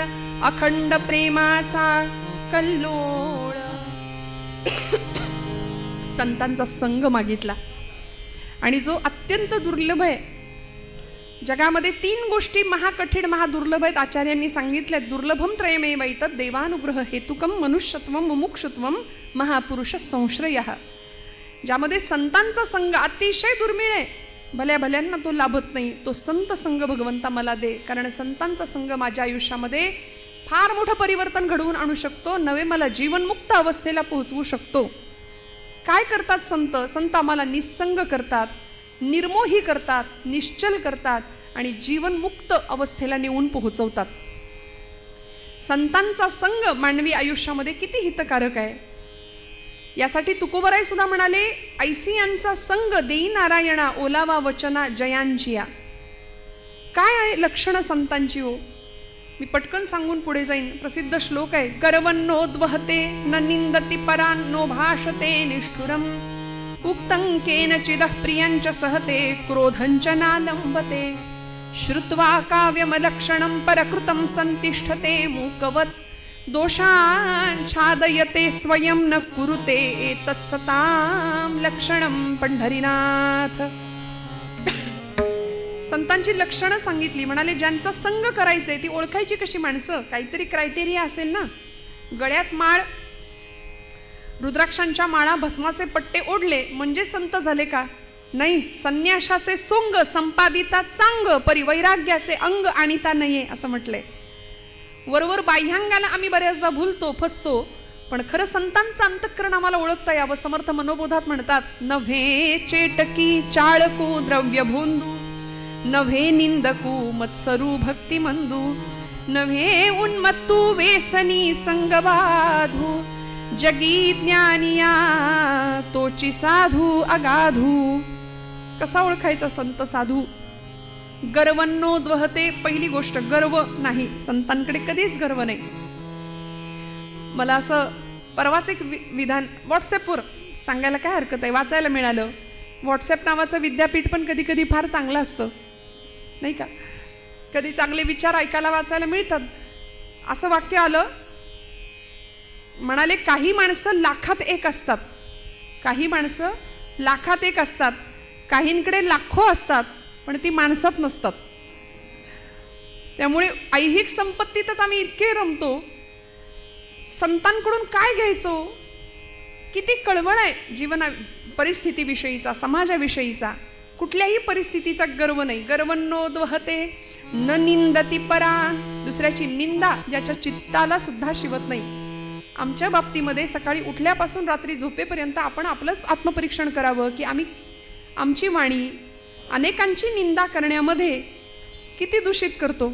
अखंड प्रेमाचा कल्लोळ. संतांचा संग मागितला. आणि जो अत्यंत दुर्लभ आहे. जगामध्ये 3 गोष्टी महाकठीण महादुर्लभ आहेत, आचार्यांनी सांगितल्या. दुर्लभम त्रयमेव एतत् देवानुग्रह हेतुकम मनुष्यत्वम मुमुक्षुत्वम महापुरुष संश्रयः. ज्यामध्ये संतांचा संग अतिशय दुर्मिळ आहे. भल्या भल्यांना तो लाभत नाही. तो संत संग भगवंता मला दे, कारण संतांचा संग माझ्या आयुष्यामध्ये फार मोठं परिवर्तन घडवून आणू शकतो. नवे मला जीवनमुक्त अवस्थेला पोहोचवू शकतो. काय करतात संत? संत आम्हाला निस्संग करतात, निर्मोही करतात, निश्चल करतात आणि जीवनमुक्त अवस्थेला नेऊन पोहोचवतात. संतांचा संग मानवी आयुष्यामध्ये किती हितकारक आहे. यासाठी तुकोबराय सुद्धा म्हणाले, ऐसियांचा संग देई नारायणा, ओलावा वचना जयांचिया. काय आहे लक्षणं संतांची हो? मी पटकन सांगून पुढे जाईन. प्रसिद्ध श्लोक आहे, गर्वन्नोद्वहते न निंदति परान् नो भाषते निष्ठुरम् उक्तं केनचिदः प्रियञ्च सहते क्रोधञ्च नालम्बते श्रुत्वा काव्यमलक्षणं परकृतं संतिष्ठते मूकवत् दोषाच्छादयते स्वयं न कुरुते एतत्सतां लक्षणं पंढरीनाथ. संतांची लक्षणं सांगितली. म्हणाले ज्यांचा संग करायचंय ती ओळखायची कशी माणसं? काहीतरी क्रायटेरिया असेल ना. गळ्यात माळ, रुद्राक्षांच्या माळा, भस्माचे पट्टे ओढले म्हणजे संत झाले का? नाही. संन्याशाचे सोंग संपादिता चांग परिवैराग्याचे अंग आणिता नये असं म्हटलंय. वरवर बाह्यांगाला आम्ही बऱ्याचदा भूलतो, फसतो, पण खरं संतांचं अंतःकरण आम्हाला ओळखता यावं. समर्थ मनोबोधात म्हणतात, नव्हे चेटकी चाळकू द्रव्य भोंदू नव्हे निंदकू मत्सरू भक्ती मंदू नव्हे उन्मत्तू वेसनी संगबाधू जगी ज्ञानिया तोची साधू अगाधू. कसा ओळखायचा संत साधू? गर्वन्नोद्वहते. पहिली गोष्ट, गर्व नाही. संतांकडे कधीच गर्व नाही. मला असं परवाच एक विधान व्हॉट्सॲपवर सांगायला काय हरकत आहे, वाचायला मिळालं. व्हॉट्सॲप नावाचं विद्यापीठ पण कधी कधी फार चांगलं असतं नाही का? कधी चांगले विचार ऐकायला वाचायला मिळतात. असं वाक्य आलं, म्हणाले काही माणसं लाखात एक असतात, काही माणसं लाखात एक असतात, काहींकडे लाखो असतात पण ती माणसात नसतात. त्यामुळे ऐहिक संपत्तीतच आम्ही इतके रमतो, संतांकडून काय घ्यायचो? किती कळवळ आहे जीवना परिस्थितीविषयीचा, समाजाविषयीचा. कुठल्याही परिस्थितीचा गर्व नाही. गर्वन्नोद्वहते न निंदति परा. दुसऱ्याची निंदा ज्याच्या चित्ताला सुद्धा शिवत नाही. आमच्या बाबतीमध्ये सकाळी उठल्यापासून रात्री झोपेपर्यंत आपण आपलंच आत्मपरीक्षण करावं की आम्ही आमची वाणी अनेकांची निंदा करण्यामध्ये किती दूषित करतो.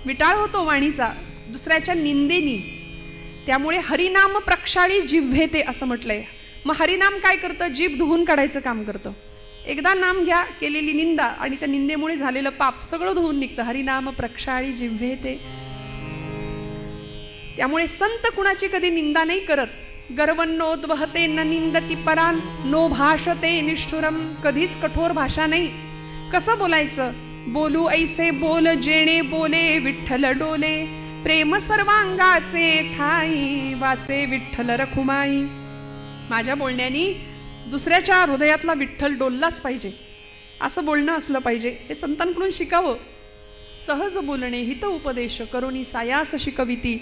विटाळ होतो वाणीचा दुसऱ्याच्या निंदेनी. त्यामुळे हरिनाम प्रक्षाळी जिव्हेते असं म्हटलंय. मग हरिनाम काय करतं? जीभ धुवून काढायचं काम करतं. एकदा नाम घ्या, केलेली निंदा आणि त्या निंदेमुळे झालेलं पाप सगळं धुवून निघतं. हरिनाम प्रक्षाळी जिव्हेते. त्यामुळे संत कुणाची कधी निंदा नाही करत. गर्वन्नोद्वहते न निंदति परान् नो भाषते निष्ठुरम. कधीच कठोर भाषा नाही. कसं बोलायचं? बोलू ऐसे बोल जेणे बोले विठ्ठल डोले प्रेम सर्वांगाचे ठाई वाचे विठ्ठल रखुमाई. माझ्या बोलण्यानी दुसऱ्याच्या हृदयातला विठ्ठल डोललाच पाहिजे असं बोलणं असलं पाहिजे. हे संतांकडून शिकावं. सहज बोलणे हित उपदेश करोनी सायास शिकविती.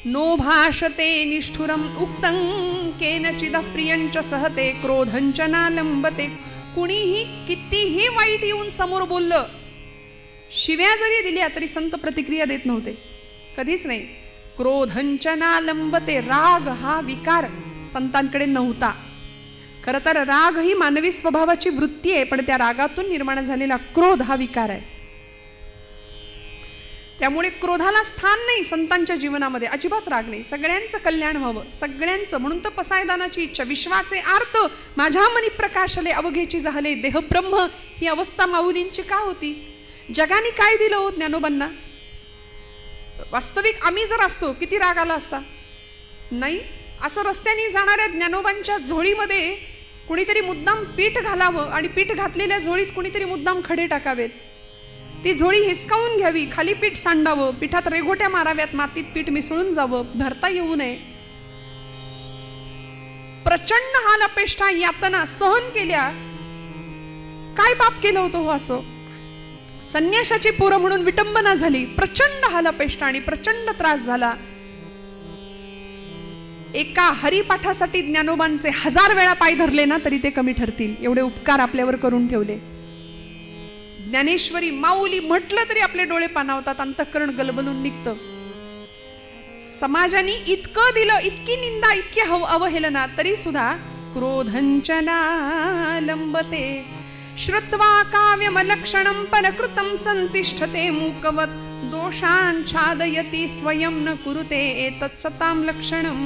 नो भाषते निष्ठुरम उक्तं केनचिद प्रियंच सहते क्रोधंच नालंबते. कुणीही कितीही वाईट येऊन समोर बोललं, शिव्या जरी दिल्या तरी संत प्रतिक्रिया देत नव्हते, कधीच नाही. क्रोधंच नालंबते. राग हा विकार संतांकडे नव्हता. खरं तर राग ही मानवी स्वभावाची वृत्ती आहे, पण त्या रागातून निर्माण झालेला क्रोध हा विकार आहे. त्यामुळे क्रोधाला स्थान नाही संतांच्या जीवनामध्ये. अजिबात राग नाही. सगळ्यांचं कल्याण व्हावं, सगळ्यांचं. म्हणून तर पसायदानाची इच्छा. विश्वाचे आर्त माझ्या मनी प्रकाशले अवघेची झाले देह ब्रह्म. ही अवस्था माऊलींची का होती? जगाने काय दिलं हो ज्ञानोबांना? वास्तविक आम्ही जर असतो किती राग आला असता? नाही. असं रस्त्याने जाणाऱ्या ज्ञानोबांच्या झोळीमध्ये कुणीतरी मुद्दाम पीठ घालावं आणि पीठ घातलेल्या झोळीत कुणीतरी मुद्दाम खडे टाकावेत. ती झोळी हिसकावून घ्यावी, खाली पीठ सांडावं, पिठात रेघोट्या माराव्यात, मातीत पीठ मिसळून जावं, भरता येऊ नये. प्रचंड हाल अपेष्टा यातना सहन केल्या. काय पाप केलं होतं हो असं? संन्याशाची पोरं म्हणून विटंबना झाली, प्रचंड हाल अपेष्टा आणि प्रचंड त्रास झाला. एका हरिपाठासाठी ज्ञानोबांचे 1000 वेळा पाय धरले ना तरी ते कमी ठरतील. एवढे उपकार आपल्यावर करून ठेवले. ज्ञानेश्वरी माऊली म्हटलं तरी आपले डोळे पाणावतात, अंतःकरण गलबलून निघतं. समाजाने इतकं दिलं, इतकी निंदा, इतकी अवहेलना, तरी सुद्धा क्रोधंचना लंबते श्रुत्वा काव्यमलक्षणं परकृतं संतिष्ठते मूकवत् दोषाच्छादयति स्वयं न कुरुते एतत्सतां लक्षणं.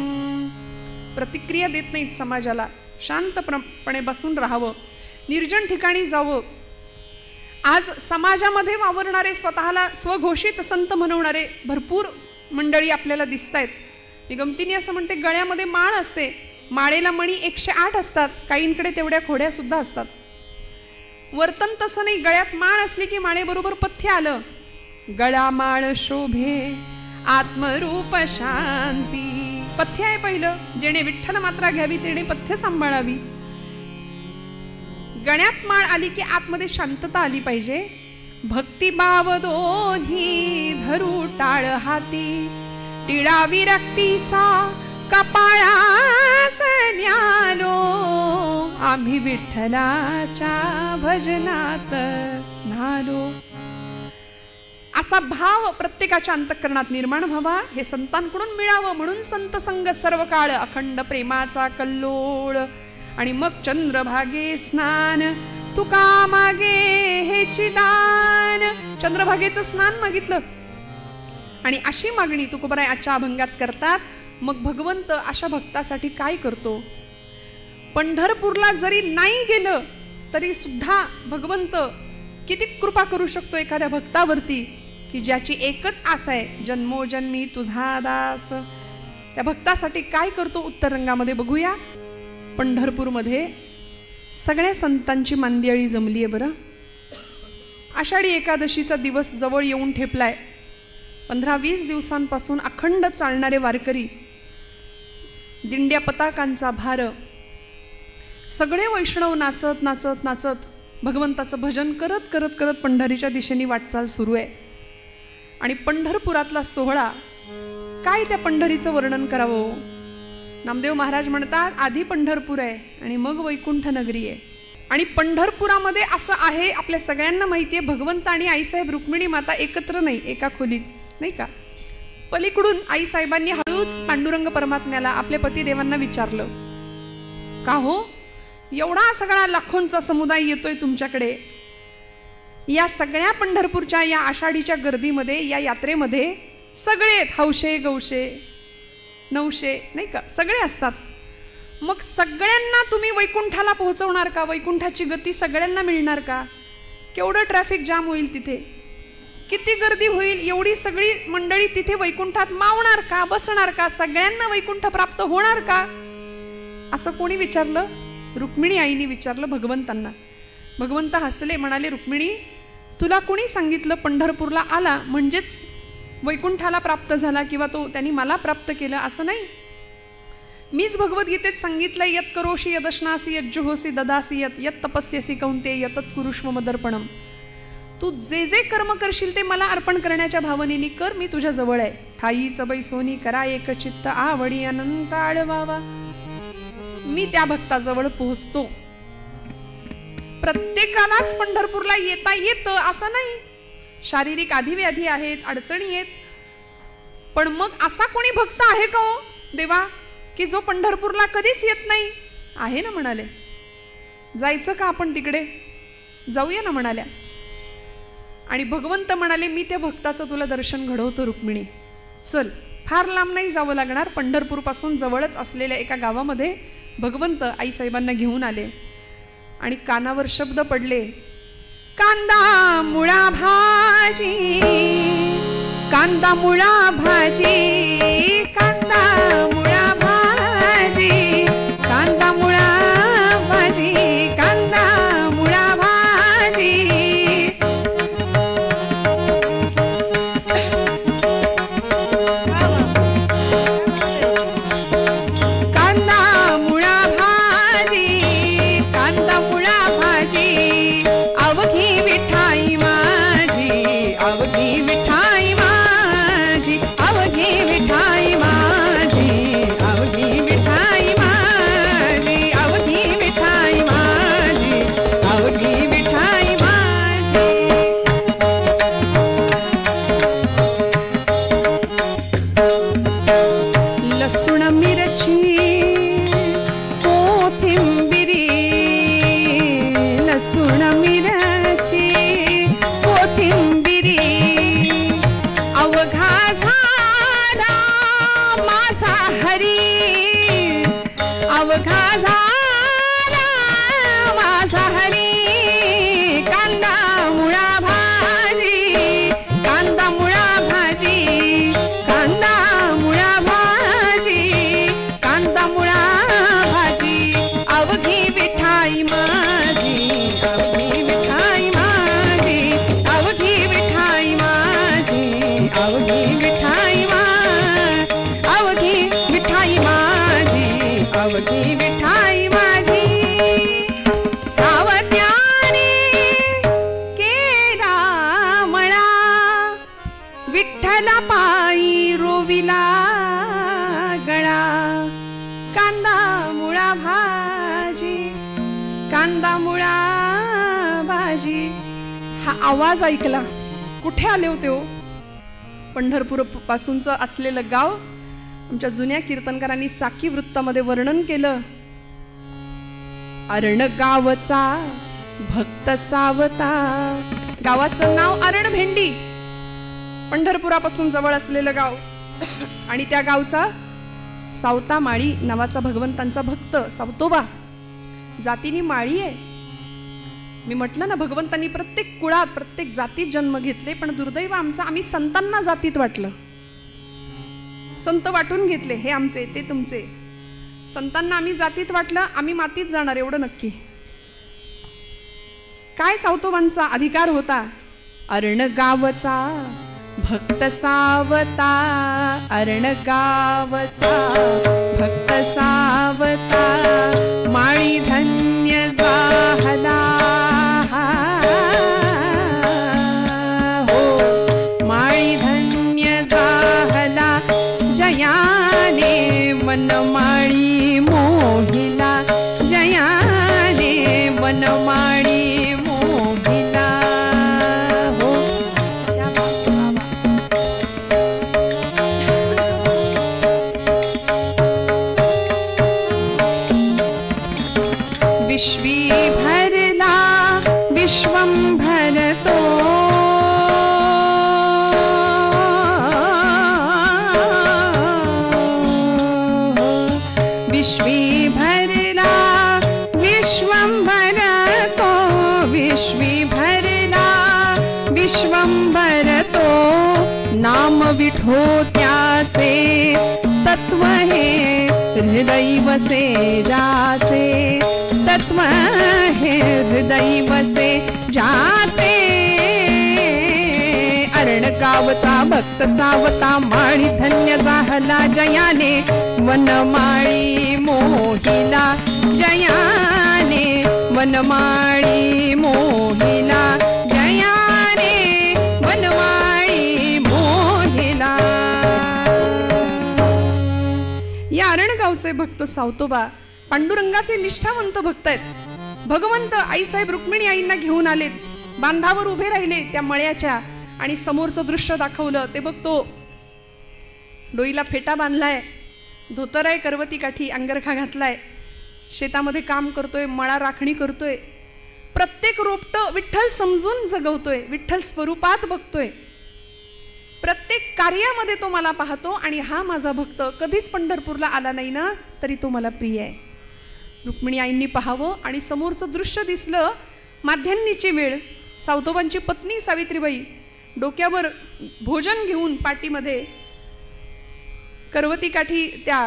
प्रतिक्रिया देत नाहीत समाजाला. शांतपणे बसून राहावं, निर्जन ठिकाणी जावं. आज समाजामध्ये वावरणारे, स्वतःला स्वघोषित संत म्हणवणारे भरपूर मंडळी आपल्याला दिसत आहेत. मी गमतीने असं म्हणते, गळ्यामध्ये माळ असते, माळेला मणी 108 असतात, काहींकडे तेवढ्या खोड्या सुद्धा असतात. वर्तन तसं नाही, गळ्यात माळ असली की माळेबरोबर पथ्य आलं. गळा माळ शोभे आत्मरूप शांती, पथ्य आहे पहिलं. जेणे विठ्ठल मात्रा घ्यावी तेणे पथ्य सांभाळावी. गळ्यात माळ आली की आतमध्ये शांतता आली पाहिजे. भक्तिभाव दोन्ही धरू टाळ हाती, टिळा विरक्तीचा कपाळास न्यालो, आम्ही विठ्ठलाच्या भजनात न्हालो. असा भाव प्रत्येकाच्या अंतःकरणात निर्माण व्हावा, हे संतांकडून मिळावं. म्हणून संत संग सर्व काळ, अखंड प्रेमाचा कल्लोळ. आणि मग चंद्रभागे स्नान, तुका मागे हेची दान. चंद्रभागेचं स्नान मागितलं आणि अशी मागणी तुकोबाराय आजच्या अभंगात करतात. मग भगवंत अशा भक्तासाठी काय करतो? पंढरपूरला जरी नाही गेलं तरी सुद्धा भगवंत किती कृपा करू शकतो एखाद्या भक्तावरती, की ज्याची एकच आस आहे, जन्मोजन्मी तुझा दास. त्या भक्तासाठी काय करतो उत्तर रंगामध्ये बघूया. पंढरपूरमध्ये सगळ्या संतांची मांदियाळी जमली आहे बरं. आषाढी एकादशीचा दिवस जवळ येऊन ठेपलाय. 15-20 दिवसांपासून अखंड चालणारे वारकरी, दिंड्या पताकांचा भार, सगळे वैष्णव नाचत नाचत नाचत भगवंताचं भजन करत करत करत पंढरीच्या दिशेने वाटचाल सुरू आहे. आणि पंढरपुरातला सोहळा काय, त्या पंढरीचं वर्णन करावं. नामदेव महाराज म्हणतात, आधी पंढरपूर आहे आणि मग वैकुंठ नगरी आहे. आणि पंढरपुरामध्ये असं आहे, आपल्या सगळ्यांना माहिती आहे, भगवंत आणि आईसाहेब रुक्मिणी माता एकत्र नाही, एका खोलीत, नाही का. पलीकडून आईसाहेबांनी हळूच पांडुरंग परमात्म्याला, आपल्या पतिदेवांना विचारलं, का हो एवढा सगळा लाखोंचा समुदाय येतोय तुमच्याकडे, या सगळ्या पंढरपूरच्या या आषाढीच्या गर्दीमध्ये, या यात्रेमध्ये सगळे हौशे गौशे नवशे, नाही का, सगळे असतात. मग सगळ्यांना तुम्ही वैकुंठाला पोहोचवणार का? वैकुंठाची गती सगळ्यांना मिळणार का? केवढं ट्रॅफिक जाम होईल तिथे, किती गर्दी होईल, एवढी सगळी मंडळी तिथे वैकुंठात मावणार का, बसणार का, सगळ्यांना वैकुंठ प्राप्त होणार का? असं कोणी विचारलं? रुक्मिणी आईने विचारलं भगवंतांना. भगवंत हसले, म्हणाले, रुक्मिणी तुला कोणी सांगितलं पंढरपूरला आला म्हणजेच वैकुंठाला प्राप्त झाला किंवा तो त्यांनी मला प्राप्त केलं? असं नाही. मीच भगवद्गीतेत सांगितलं, यत करोशी यदश्नासी यज्जुहोसी ददासी यत यत तपस्यसी कौंतेय तत् कुरुष्व मदर्पणम. तू जे जे कर्म करशील ते मला अर्पण करण्याच्या भावनेने कर, मी तुझ्या जवळ आहे. ठाईच बैसोनी करा एक चित्त, आवडी अनंत आळवावा. मी त्या भक्ताजवळ पोहोचतो. प्रत्येकालाच पंढरपूरला येता येतं असं नाही. शारीरिक आधिव्याधी आहेत, अडचणी आहेत. पण मग असा कोणी भक्त आहे का हो देवा, की जो पंढरपूरला कधीच येत नाही? आहे ना, म्हणाले. जायचं का आपण तिकडे? जाऊया ना, म्हणाल्या. आणि भगवंत म्हणाले, मी त्या भक्ताचं तुला दर्शन घडवतो रुक्मिणी, चल. फार लांब नाही जावं लागणार. पंढरपूर पासून जवळच असलेल्या एका गावामध्ये भगवंत आईसाहेबांना घेऊन आले आणि कानावर शब्द पडले, कांदा मुळा भाजी, कांदा मुळा भाजी, कांदा मुळा भाजी, कांदा मुळा भाजी, कांदा मुळा भाजी. कांदा मुळा भाजी, कांदा मुळा भाजी, अवघी विठाई माझी, अवघी विठाई माझी, अवघी विठाई माझी, अवघी विठाई माझी, अवघी विठाई माझी, अवघी विठाई माझी. लसूण मिरची कोथिंबिरी, लसूण मिरची कोथिंबिरी, अवघा झाला माझा हरी, अवघा झाला माझा हरी. कांदा मुळा देवकी विठाई माझी सावत्याने केला मळा विठ्ठला पायी रोविला गळा कांदा मुळा भाजी कांदा मुळा भाजी. हा आवाज ऐकला कुठे आले होते हो? पंढरपूर पासूनच असलेलं गाव. आमच्या जुन्या कीर्तनकारांनी साकी वृत्तामध्ये वर्णन केलं. अरण गावचा भक्त सावता. गावाचं नाव अरण भेंडी, पंढरपुरापासून जवळ असलेलं गाव. आणि त्या गावचा सावता माळी नावाचा भगवंतांचा भक्त सावतोबा. जातीनी माळी आहे. मी म्हटलं ना, भगवंतांनी प्रत्येक कुळात प्रत्येक जातीत जन्म घेतले, पण दुर्दैव आमचा आम्ही संतांना जातीत वाटलं. संत वाटून घेतले, हे आमचे ते तुमचे. संतांना आम्ही जातीत वाटलं, आम्ही मातीत जाणार एवढं नक्की. काय सावतोबांचा अधिकार होता? अरण गावचा भक्त सावता. अरण गावचा भक्त सावता माळी धन्य झाला हो. माळी धन्य झाला जयाने वनमाळी मोहिला. जयाने वनमाळी मोहिला हो. विश्वी भरला विश्वंभर तो. विश्वी भरला विश्वंभर तो. विश्वी भरला विश्वंभर तो. नाम विठो त्याचे तत्व हे हृदय वसे जाचे. तत्व हे हृदय वसे जाचे. अरण गावचा भक्त सावता माळी धन्य झाला जयाने वनमाळी मोहिला. जयाने वनमाळी मोहिला. जयाने वनमाळी मोहिला. या अरणगावचे भक्त सावतोबा पांडुरंगाचे निष्ठावंत भक्त आहेत. भगवंत आईसाहेब रुक्मिणी आईंना घेऊन आलेत. बांधावर उभे राहिले त्या मळ्याच्या आणि समोरचं दृश्य दाखवलं. ते बघतो, डोईला फेटा बांधलाय, धोतर आहे, करवती काठी, अंगरखा घातलाय, शेतामध्ये काम करतोय, मळा राखणी करतोय. प्रत्येक रोपट विठ्ठल समजून जगवतोय, विठ्ठल स्वरूपात बघतोय. प्रत्येक कार्यामध्ये तो मला पाहतो. आणि हा माझा भक्त कधीच पंढरपूरला आला नाही ना, तरी तो मला प्रिय आहे. रुक्मिणी आईंनी पाहावं आणि समोरचं दृश्य दिसलं. माध्यान्नीची वेळ. सावतोबांची पत्नी सावित्रीबाई डोक्यावर भोजन घेऊन पाठीमध्ये करवती काठी, त्या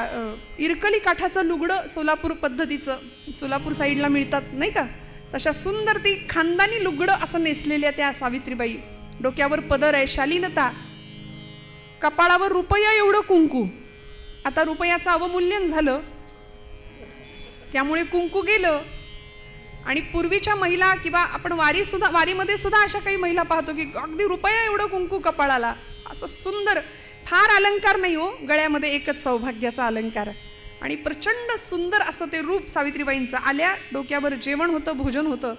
इरकली काठाचं लुगडं सोलापूर पद्धतीचं, सोलापूर साईडला मिळतात नाही का, तशा सुंदर ती खानदानी लुगडं असं नेसलेल्या त्या सावित्रीबाई. डोक्यावर पदर आहे, शालीनता, कपाळावर रुपया एवढं कुंकू. आता रुपयाचं अवमूल्यन झालं त्यामुळे कुंकू गेलं. आणि पूर्वीच्या महिला किंवा आपण वारीमध्ये सुद्धा अशा काही महिला पाहतो की अगदी रुपया एवढं कुंकू कपाळाला, असं सुंदर. फार अलंकार नाही हो, गळ्यामध्ये एकच सौभाग्याचा अलंकार. आणि प्रचंड सुंदर असं ते रूप सावित्रीबाईंचं. आल्या, डोक्यावर जेवण होतं, भोजन होतं.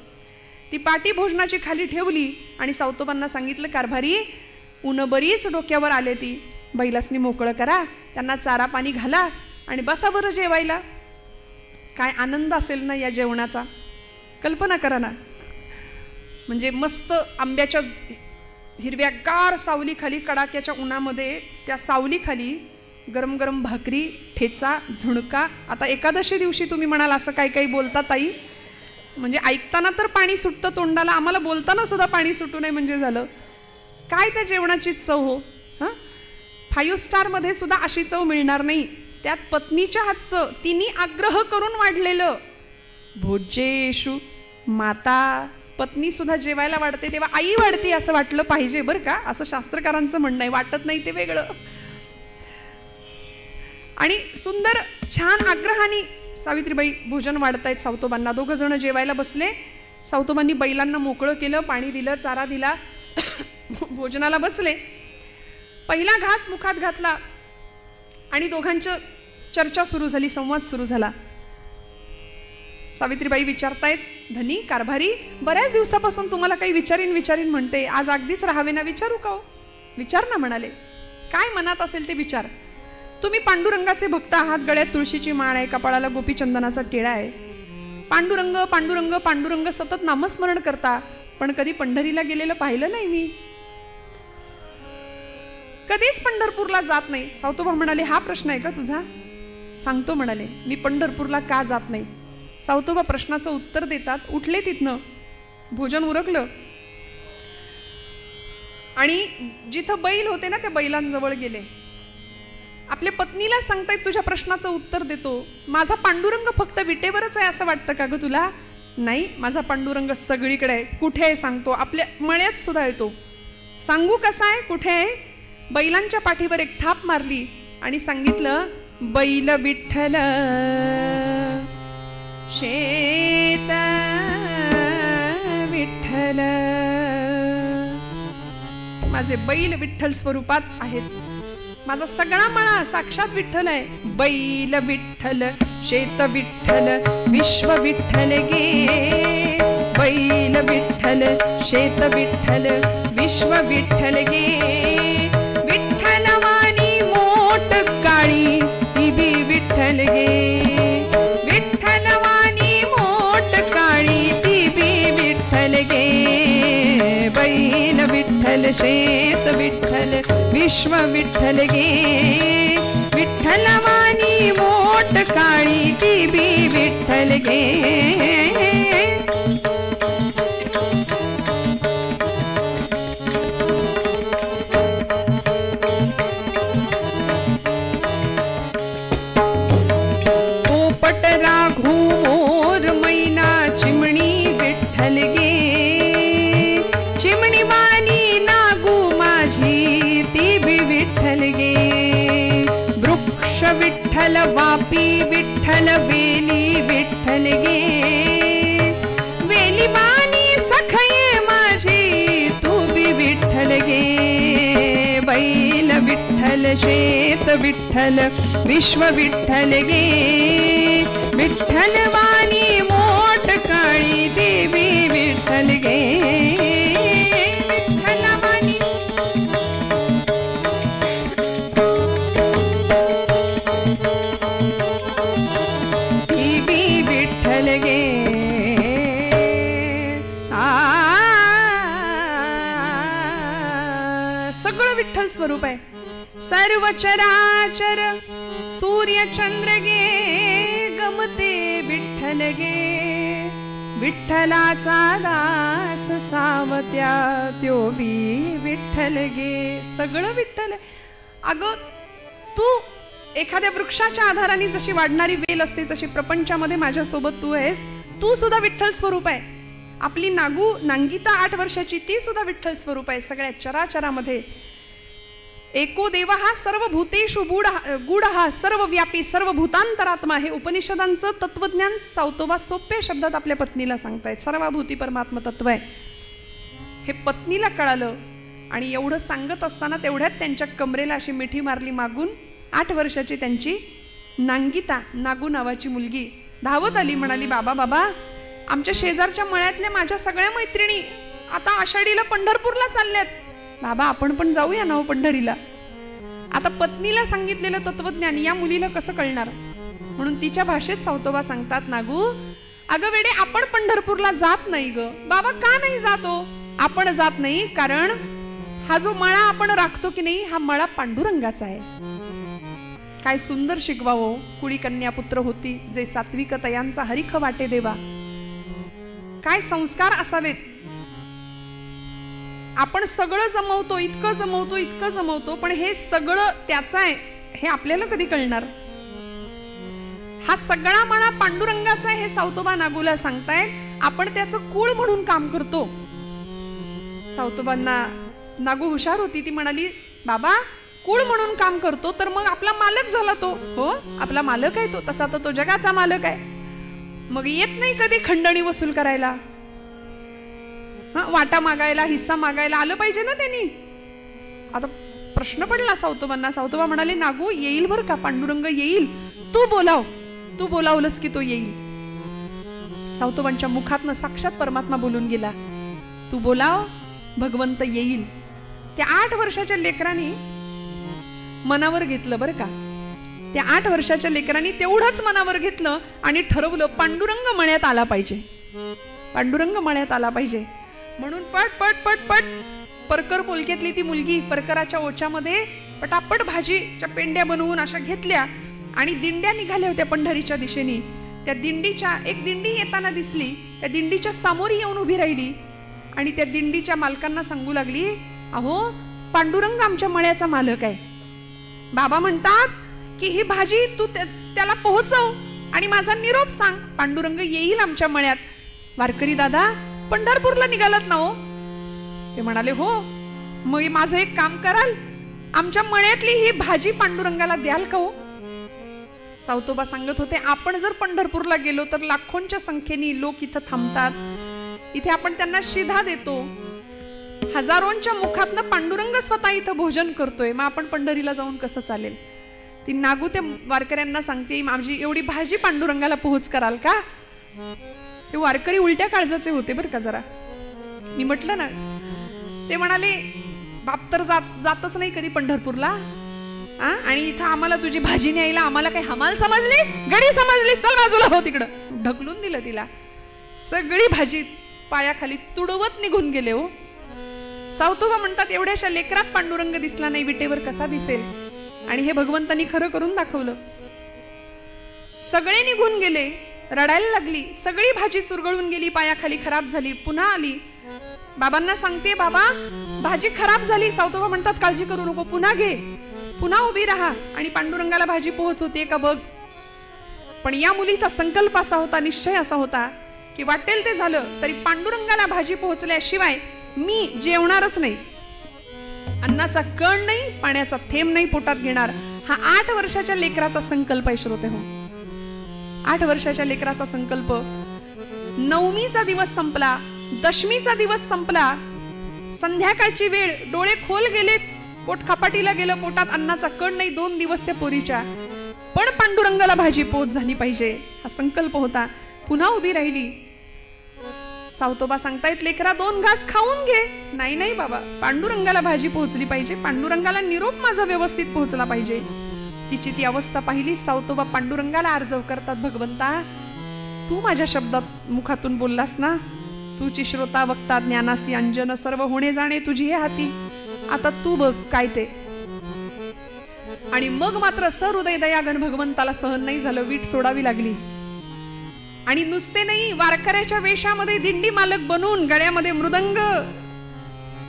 ती पाटी भोजनाची खाली ठेवली आणि सावतोबांना सांगितलं, कारभारी ऊन बरीच डोक्यावर आले, ती बैलासनी मोकळं करा, त्यांना चारा पाणी घाला आणि बसा बरं जेवायला. काय आनंद असेल ना या जेवणाचा, कल्पना करा ना. म्हणजे मस्त आंब्याच्या हिरव्यागार सावलीखाली, कडाक्याच्या उन्हामध्ये त्या सावलीखाली गरम गरम भाकरी, ठेचा, झुणका. आता एकादशी दिवशी तुम्ही म्हणाल असं काही काही बोलता ताई, म्हणजे ऐकताना तर पाणी सुटतं तोंडाला, आम्हाला बोलताना सुद्धा पाणी सुटू नये म्हणजे झालं. काय त्या जेवणाची चव हो. हां, 5 स्टारमध्ये सुद्धा अशी चव मिळणार नाही. त्यात पत्नीच्या हातचं, तिने आग्रह करून वाढलेलं. भोजेषु माता, पत्नी सुद्धा जेवायला वाढते तेव्हा आई वाढते असं वाटलं पाहिजे बरं का, असं शास्त्रकारांचं म्हणणं आहे. वाटत नाही ते वेगळं. आणि सुंदर छान आग्रहाने सावित्रीबाई भोजन वाढतायत सावतोबांना. दोघं जण जेवायला बसले. सावतोबांनी बैलांना मोकळं केलं, पाणी दिलं, चारा दिला, भोजनाला बसले. पहिला घास मुखात घातला आणि दोघांची चर्चा सुरू झाली, संवाद सुरू झाला. सावित्रीबाई विचारतायत, धनी कारभारी, बऱ्याच दिवसापासून तुम्हाला काही विचारीन म्हणते, आज अगदीच राहावे ना, विचारू का? विचार ना म्हणाले. काय मनात असेल ते विचार. तुम्ही पांडुरंगाचे भक्त आहात, गळ्यात तुळशीची माळ आहे, कपाळाला गोपीचंदनाचा टिळा आहे. पांडुरंग पांडुरंग पांडुरंग सतत नामस्मरण करता, पण कधी पंढरीला गेलेलं पाहिलं नाही मी. कधीच पंढरपूरला जात नाही. सावतोबा म्हणाले, हा प्रश्न आहे का तुझा? सांगतो म्हणाले, मी पंढरपूरला का जात नाही. सावतोबा प्रश्नाचं उत्तर देतात. उठले तिथनं, भोजन उरकलं आणि जिथं बैल होते ना त्या बैलांजवळ गेले. आपल्या पत्नीला सांगतायत, तुझ्या प्रश्नाचं उत्तर देतो. माझा पांडुरंग फक्त विटेवरच आहे असं वाटतं का ग तुला? नाही, माझा पांडुरंग सगळीकडे आहे. कुठे आहे सांगतो, आपल्या मळ्यात सुद्धा येतो. सांगू कसा आहे, कुठे आहे? बैलांच्या पाठीवर एक थाप मारली आणि सांगितलं, बैल विठ्ठल शेत विठ्ठल. माझे बैल विठ्ठल स्वरूपात आहेत. माझा सगळा मळा साक्षात विठ्ठल आहे. बैल विठ्ठल शेत विठ्ठल विश्व विठ्ठल गे. बैल विठ्ठल शेत विठ्ठल विश्व विठ्ठल गे. विठ्ठलवानी मोठ काळी ती बी विठ्ठल गे. विठ्ठलवानी मोठ काळी ती बी विठ्ठल गे. बैल विठ्ठल शेत विठ्ठल विश्व विठ्ठल गे. विठ्ठलवानी मोठ काळी ती बी विठ्ठल गे. पोपट राघू मोर मैना चिमणी विठ्ठल गे. चिमणी वाणी नागू माझी ती बी विठ्ठल गे. वृक्ष विठ्ठल वापी विठ्ठल वेली विठ्ठल गे. वेली वाणी सखये माझी तू बी विठ्ठल गे. बैल विठ्ठल शेत विठ्ठल विश्व विठ्ठल गे. विठ्ठल वाणी मोठ काळी देवी विठ्ठल गे. विठ्ठलवाणी देवी विठ्ठल गे. सगळं विठ्ठल स्वरूप आहे. सर्व चराचर सूर्य चंद्र गे. गमते विठ्ठल गे. विठ्ठलाचा दास सावत्या त्यो बी विठ्ठल गे. सगळं विठ्ठल. अगं तू एखाद्या वृक्षाच्या आधाराने जशी वाढणारी वेल असते तशी प्रपंचामध्ये माझ्यासोबत तू आहेस. तू सुद्धा विठ्ठल स्वरूप आहे. आपली नांगिता 8 वर्षाची ती सुद्धा विठ्ठल स्वरूप आहे. सगळ्या चराचरामध्ये एको देव हा सर्व भूतेषु गूढ हा सर्व व्यापी सर्व भूतांतरात्मा. हे उपनिषदांचं तत्वज्ञान सावतोबा सोप्या शब्दात आपल्या पत्नीला सांगतायत. सर्वभूती परमात्म तत्व आहे हे पत्नीला कळालं आणि एवढं सांगत असताना तेवढ्यात त्यांच्या कमरेला अशी मिठी मारली मागून. 8 वर्षाची त्यांची नांगिता नागू नावाची मुलगी धावत आली. म्हणाली, बाबा बाबा, आमच्या शेजारच्या मळ्यातल्या माझ्या सगळ्या मैत्रिणी आता आषाढीला पंढरपूरला चालल्यात. बाबा आपण पण जाऊया ना पंढरीला. आता पत्नीला सांगितलेलं तत्वज्ञान या मुलीला कसं कळणार? म्हणून तिच्या भाषेत सावतोबा सांगतात, नागू अगं वेडे, आपण पंढरपूरला जात नाही ग. बाबा का नाही जातो? आपण जात नाही कारण हा जो मळा आपण राखतो की नाही हा मळा पांडुरंगाचा आहे. काय सुंदर शिकवावं. कुळी कन्या पुत्र होती जे सात्विक तयांचा हरिख वाटे देवा. काय संस्कार असावेत. आपण सगळं जमवतो, इतकं जमवतो, पण हे सगळं त्याचं आहे हे आपल्याला कधी कळणार? हा सगळा मळा पांडुरंगाचा आहे हे सावतोबा नागूला सांगतायत. आपण त्याचं कुळ म्हणून काम करतो. सावतोबांना नागू हुशार होती. ती म्हणाली, बाबा कुळ म्हणून काम करतो तर मग आपला मालक झाला तो. हो, आपला मालक आहे तो, तसा तर तो जगाचा मालक आहे. मग येत नाही कधी खंडणी वसूल करायला, वाटा मागायला, हिस्सा मागायला आलं पाहिजे ना त्यांनी. आता प्रश्न पडला सावतोबांना. सावतोबा म्हणाले, नागू येईल बर का, पांडुरंग येईल, तू बोलाव, तू बोलावलंस की तो येईल. सावतोबांच्या मुखातनं साक्षात परमात्मा बोलून गेला, तू बोलाव, भगवंत येईल. त्या 8 वर्षाच्या लेकरांनी मनावर घेतलं बरं का. त्या 8 वर्षाच्या लेकरांनी तेवढंच मनावर घेतलं आणि ठरवलं, पांडुरंग मळ्यात आला पाहिजे, पांडुरंग मळ्यात आला पाहिजे. म्हणून पट पट पट पट परकर पोलक्यातली ती मुलगी परकराच्या ओच्यामध्ये पटापट भाजीच्या पेंड्या बनवून अशा घेतल्या आणि दिंड्या निघाल्या होत्या पंढरीच्या दिशेने. त्या दिंडीच्या एक दिंडी येताना दिसली, त्या दिंडीच्या समोर येऊन उभी राहिली आणि त्या दिंडीच्या मालकांना सांगू लागली, अहो पांडुरंग आमच्या मळ्याचा मालक आहे. बाबा म्हणतात की ही भाजी तू त्याला पोहोचव आणि माझा निरोप सांग, पांडुरंग येईल आमच्या मळ्यात. वारकरी दादा पंढरपूरला निघालात ना हो? ते म्हणाले, हो. मग माझं एक काम कराल, आमच्या मळ्यातली ही भाजी पांडुरंगाला द्याल का हो? सावतोबा सांगत होते, आपण जर पंढरपूरला गेलो तर लाखोंच्या संख्येने लोक इथं थांबतात, इथे आपण त्यांना शिधा देतो, हजारोंच्या मुखातनं पांडुरंग स्वतः इथं भोजन करतोय, मग आपण पंढरीला जाऊन कसं चालेल? ती नागू त्या वारकऱ्यांना सांगते, माझी एवढी भाजी पांडुरंगाला पोहोच कराल का? ते वारकरी उलट्या काळजाचे होते बरं का जरा. मी म्हटलं ना, ते म्हणाले, बाप तर जातच नाही कधी पंढरपूरला, आणि इथं आम्हाला तुझी भाजी न्यायला आम्हाला काही हमाल समजलीस, गडी समजलीस, चल बाजूला हो. तिकडं ढकलून दिलं तिला. सगळी भाजी पायाखाली तुडवत निघून गेले हो. सावतोबा म्हणतात, एवढ्याशा लेकरात पांडुरंग दिसला नाही, विटेवर कसा दिसेल? आणि हे भगवंतांनी खरं करून दाखवलं. सगळे निघून गेले, रडायला लागली, सगळी भाजी चुरगळून गेली, पायाखाली खराब झाली. पुन्हा आली, बाबांना सांगते, बाबा भाजी खराब झाली. सावतोबा म्हणतात, काळजी करू नको, पुन्हा घे, पुन्हा उभी राहा आणि पांडुरंगाला भाजी पोहोच होते का बघ. पण या मुलीचा संकल्प असा होता, निश्चय असा होता की वाटेल ते झालं तरी पांडुरंगाला भाजी पोहोचल्याशिवाय मी जेवणारच नाही. अन्नाचा कण नाही, पाण्याचा थेंब नाही पोटात घेणार. हा 8 वर्षाच्या लेकराचा संकल्प आहे श्रोते हो. 8 वर्षाच्या लेकराचा संकल्प. नवमीचा दिवस संपला, दशमीचा दिवस संपला, संध्याकाळची वेळ, डोळे खोल गेले, पोट खपाटीला गेलं, पोटात अन्नाचा कण नाही 2 दिवस त्या पोरीच्या. पण पांडुरंगाला भाजी पोच झाली पाहिजे हा संकल्प होता. पुन्हा उभी राहिली. सावतोबा सांगतायत, लेकरा 2 घास खाऊन घे. नाही नाही बाबा, पांडुरंगाला भाजी पोहोचली पाहिजे, पांडुरंगाला निरोप माझा व्यवस्थित पोहोचला पाहिजे. तिची ती अवस्था पाहिली. सावतोबा पांडुरंगाला आर्जव करतात, भगवंता तू माझ्या शब्दात मुखातून बोललास ना, तुझी श्रोता वक्ता ज्ञानासी अंजन सर्व होणे जाणे तुझी हे हाती, आता तू बघ काय ते. आणि मग मात्र सहृदय दयागण भगवंताला सहन नाही झालं, वीट सोडावी लागली. आणि नुसते नाही, वारकऱ्याच्या वेशामध्ये दिंडी मालक बनून, गळ्यामध्ये मृदंग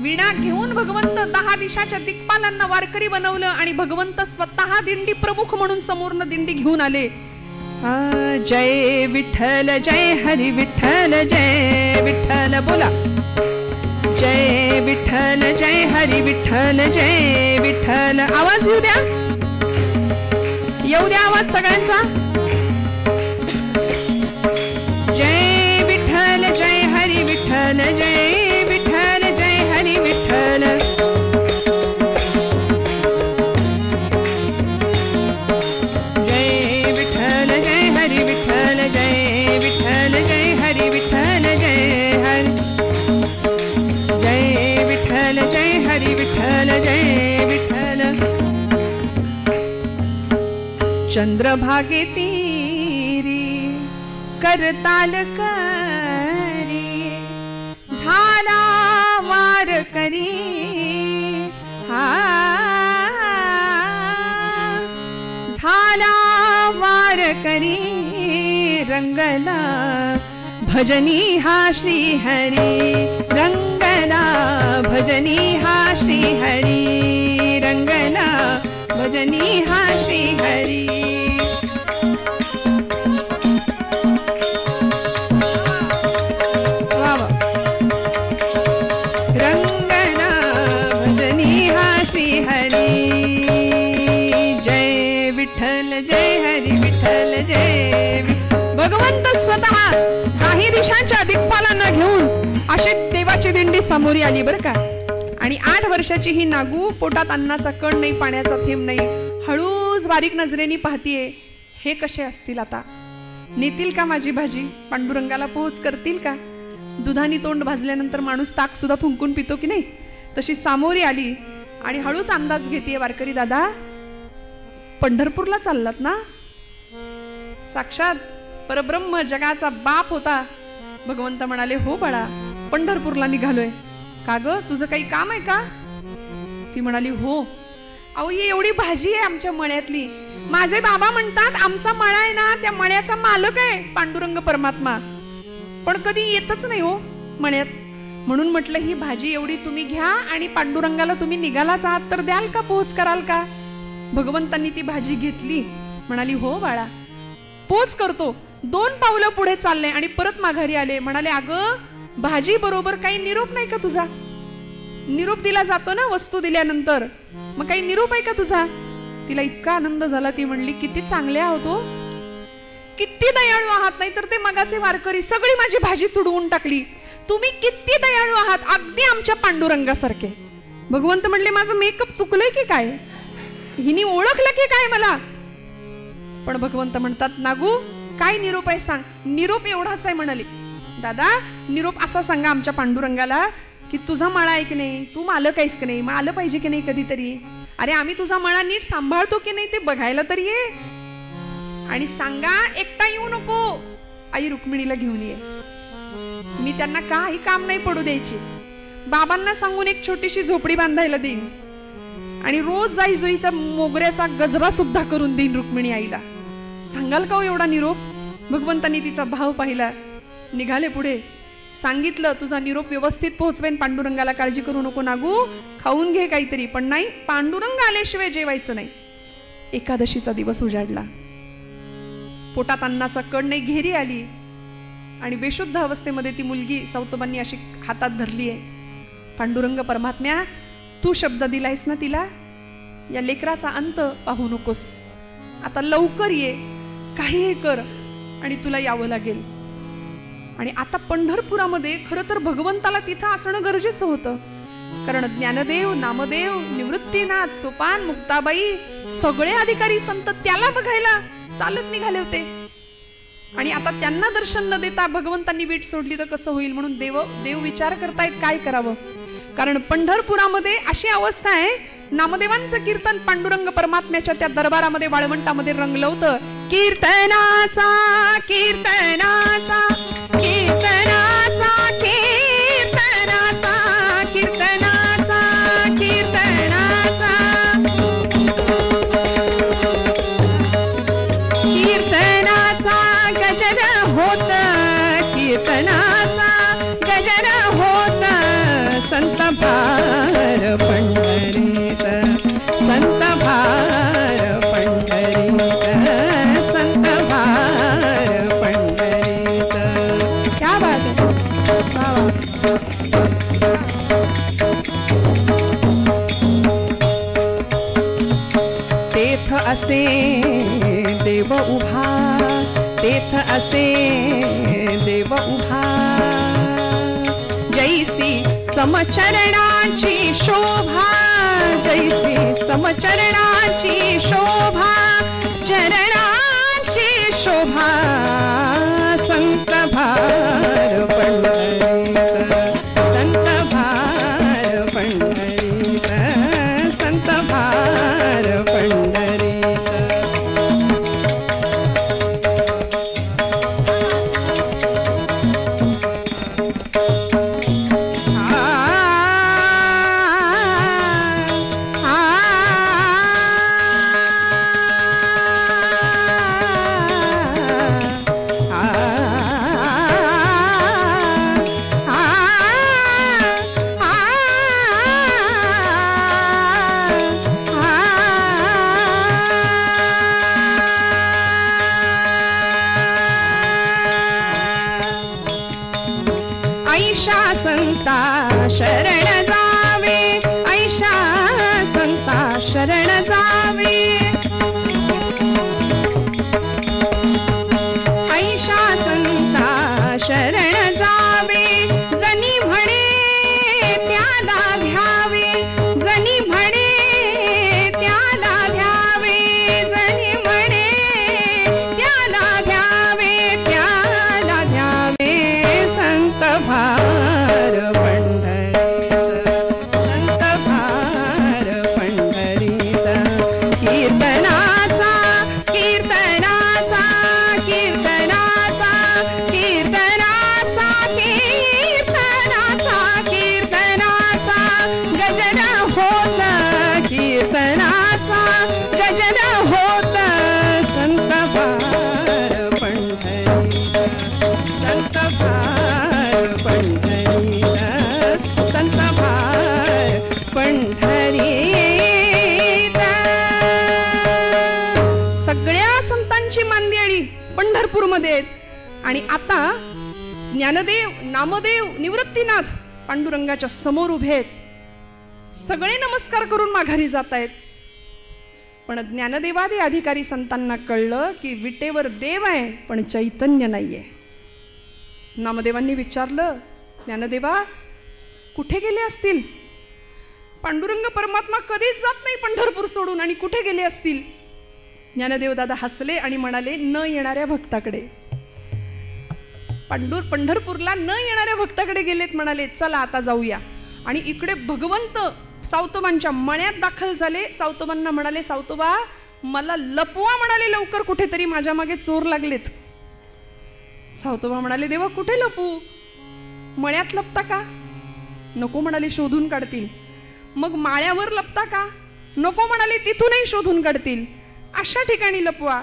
वीणा घेऊन भगवंत 10 दिशाच्या दिक्पालांना वारकरी बनवलं आणि भगवंत स्वतः दिंडी प्रमुख म्हणून समोरनं दिंडी घेऊन आले. जय विठ्ठल जय हरी विठ्ठल जय विठ्ठल बोला. जय विठ्ठल जय हरी विठ्ठल जय विठ्ठल. आवाज येऊ द्या, येऊ द्या आवाज सगळ्यांचा. जय विठ्ठल जय हरी विठ्ठल जय विठ्ठल जय हरी विठ्ठल. जय विठ्ठल जय हरी विठ्ठल जय विठ्ठल जय हरी विठ्ठल जय हरी. जय विठ्ठल जय हरी विठ्ठल जय विठ्ठल. चंद्रभागे तीरी करताल करी झाला वार करी. झाला वार करी रंगला भजनी हा श्री हरी. रंगला भजनी हा श्री हरी. रंगला भजनी हा श्री हरी. रंगला भजनी हा श्री हरी. भगवंत स्वतः काही दिशांच्या दिक्पालांना घेऊन अशी देवाची दिंडी समोरी आली बरं का. आणि 8 वर्षाची ही नागू, पोटात अन्नाचा कण नाही, पाण्याचा थेंब नाही, हळूच बारीक नजरेने पाहतीये. हे कसे असतील आता, नेतील का माझी भाजी, पांडुरंगाला पोहोच करतील का. दुधानी तोंड भाजल्यानंतर माणूस ताक सुद्धा फुंकून पितो की नाही, तशी सामोरी आली आणि हळूच अंदाज घेतीये. वारकरी दादा, पंढरपूरला चाललात ना. साक्षात परब्रह्म जगाचा बाप होता. भगवंत म्हणाले, हो बाळा, पंढरपूरला निघालोय. का ग, तुझं काही काम आहे का. ती म्हणाली, हो. अहो, ही एवढी भाजी आहे आमच्या मळ्यातली. माझे बाबा म्हणतात आमचा मळा आहे ना, त्या मळ्याचा मालक आहे पांडुरंग परमात्मा, पण कधी येतच नाही हो मळ्यात. म्हणून म्हटलं ही भाजी एवढी तुम्ही घ्या आणि पांडुरंगाला तुम्ही निघालाच आहात तर द्याल का, पोच कराल का. भगवंतांनी ती भाजी घेतली. म्हणाली, हो बाळा, पोच करतो. 2 पावलं पुढे चालले आणि परत माघारी आले. म्हणाले, अगं, भाजी बरोबर काही निरोप नाही का तुझा. निरोप दिला जातो ना वस्तू दिल्यानंतर, मग काही निरोप आहे का तुझा. तिला इतका आनंद झाला. ती म्हणली, किती चांगले आहोत हो, किती दयाळू आहात. नाही तर ते मगाचे वारकरी सगळी माझी भाजी तुडवून टाकली. तुम्ही किती दयाळू आहात, अगदी आमच्या पांडुरंगासारखे. भगवंत म्हणले, माझं मेकअप चुकलंय की काय, हिनी ओळखलं की काय मला. पण भगवंत म्हणतात, नागू, काय निरोप आहे सांग. निरोप एवढाच आहे म्हणाली. दादा, निरोप असा सांगा आमच्या पांडुरंगाला की तुझा मळा आहे की नाही, तू मालक आहेस की नाही, मग आलं पाहिजे की नाही कधीतरी. अरे, आम्ही तुझा मळा नीट सांभाळतो की नाही ते बघायला तरी ये. आणि सांगा, एकटा येऊ नको, आई रुक्मिणीला घेऊन ये. मी त्यांना काही काम नाही पडू द्यायची. बाबांना सांगून एक छोटीशी झोपडी बांधायला देईन आणि रोज जाई जुईचा मोगऱ्याचा गजरा सुद्धा करून देईन रुक्मिणी आईला. सांगाल का हो एवढा निरोप. भगवंतांनी तिचा भाव पाहिला. निघाले पुढे. सांगितलं, तुझा निरोप व्यवस्थित पोहोचवेन, पांडुरंगाला काळजी करू नको नागू, खाऊन घे काहीतरी. पण नाही, पांडुरंग आल्याशिवाय जेवायचं नाही. एकादशीचा दिवस उजाडला. पोटात अन्नाचा कण नाही, घेरी आली आणि बेशुद्ध अवस्थेमध्ये ती मुलगी सावतोबांनी अशी हातात धरली आहे. पांडुरंग परमात्म्या, तू शब्द दिलायस ना तिला, या लेकराचा अंत पाहू नकोस, आता लवकर ये, काहीही कर आणि तुला यावं लागेल. आणि आता पंढरपुरामध्ये खरं तर भगवंताला तिथं असणं गरजेचं होतं. कारण ज्ञानदेव, नामदेव, निवृत्तीनाथ, सोपान, मुक्ताबाई सगळे अधिकारी संत त्याला बघायला चालत निघाले होते. आणि आता त्यांना दर्शन न देता भगवंतांनी वीट सोडली तर कसं होईल. म्हणून देव विचार करतायत काय करावं. कारण पंढरपुरामध्ये अशी अवस्था आहे, नामदेवांचं कीर्तन पांडुरंग परमात्म्याच्या त्या दरबारामध्ये वाळवंटामध्ये रंगलं होतं. कीर्तनाचा कीर्तनाचा कीर्तनाचा कीर्तनाचा कीर्तनाचा कीर्तनाचा कीर्तनाचा गजर होत, कीर्तनाचा गजर होत, संत भार पंढरीत, संत भार पंढरीत, संत भार पंढरीत. क्या बात है. तेथ असे देव उभा, तेथ असे देव उभा, जैसी समचरणाची शोभा, जैसी समचरणाची शोभा, चरणाची शोभा, संत भार पंढरीत, संत भार पंढरीत, संत भार पंढरीत. ऐशा संता शरण जावे, ऐशा संता शरण जावे, ऐशा संता शरण जावे, जनी म्हणे त्याला ध्यावे, जनी म्हणे त्याला ध्यावे, जनी म्हणे त्याला ध्यावे, त्याला ध्यावे संत भार पंढरीत, संत भार पंढरीत. कीर्तनाचा कीर्तनाचा कीर्तनाचा कीर्तनाचा कीर्तनाचा कीर्तनाचा गजर होत, कीर्तनाचा गजर होत संत भार पंढरीत, संत भार पंढरीत, संत भार पंढरीत. सगळ्या संतांची मांदियाळी पंढरपूरमध्ये आहेत. आणि आता ज्ञानदेव, नामदेव, निवृत्तीनाथ पांडुरंगाच्या समोर उभे आहेत. सगळे नमस्कार करून माघारी जात आहेत. पण ज्ञानदेवादी अधिकारी संतांना कळलं की विटेवर देव आहे पण चैतन्य नाहीये. नामदेवांनी विचारलं, ज्ञानदेवा कुठे गेले असतील? पांडुरंग परमात्मा कधीच जात नाही पंढरपूर सोडून, आणि कुठे गेले असतील? ज्ञानदेव दादा हसले आणि म्हणाले, न येणाऱ्या भक्ताकडे. पंढरपूरला न येणाऱ्या भक्ताकडे गेलेत. म्हणाले चला आता जाऊया. आणि इकडे भगवंत सावतोबांच्या मळ्यात दाखल झाले. सावतोबांना म्हणाले, सावतोबा मला लपवा. म्हणाले लवकर, कुठेतरी माझ्या मागे चोर लागलेत. सावतोबा म्हणाले, देवा कुठे लपू? मळ्यात लपता का? नको म्हणाले, शोधून काढतील. मग माळ्यावर लपता का? नको म्हणाले, तिथूनही शोधून काढतील. अशा ठिकाणी लपवा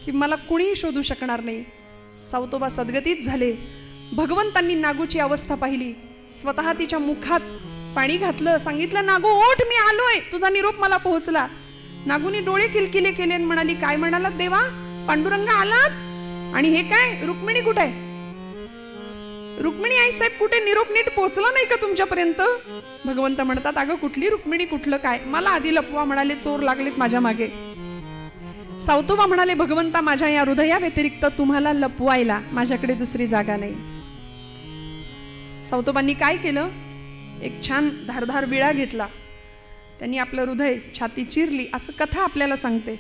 की मला कुणीही शोधू शकणार नाही. सावतोबा सद्गतीत झाले. भगवंतांनी नागूची अवस्था पाहिली. स्वतः तिच्या मुखात पाणी घातलं. सांगितलं, नागू ओठ, मी आलोय, तुझा निरोप मला पोहोचला. नागूनी डोळे किलकिले केले आणि म्हणाली, काय म्हणालात देवा? पांडुरंग आलात? आणि हे काय, रुक्मिणी कुठे आहे? रुक्मिणी आई साहेब कुठे? निरोप नीट पोहोचला नाही का तुमच्यापर्यंत? भगवंत म्हणतात, अगं कुठली रुक्मिणी, कुठलं काय, मला आधी लपवा. म्हणाले चोर लागलेत माझ्या मागे. सावतोबा म्हणाले, भगवंता माझ्या या हृदया व्यतिरिक्त तुम्हाला लपवायला माझ्याकडे दुसरी जागा नाही. सावतोबांनी काय केलं? एक छान धारधार विळा घेतला. त्यांनी आपलं हृदय, छाती चिरली. असं कथा आपल्याला सांगते.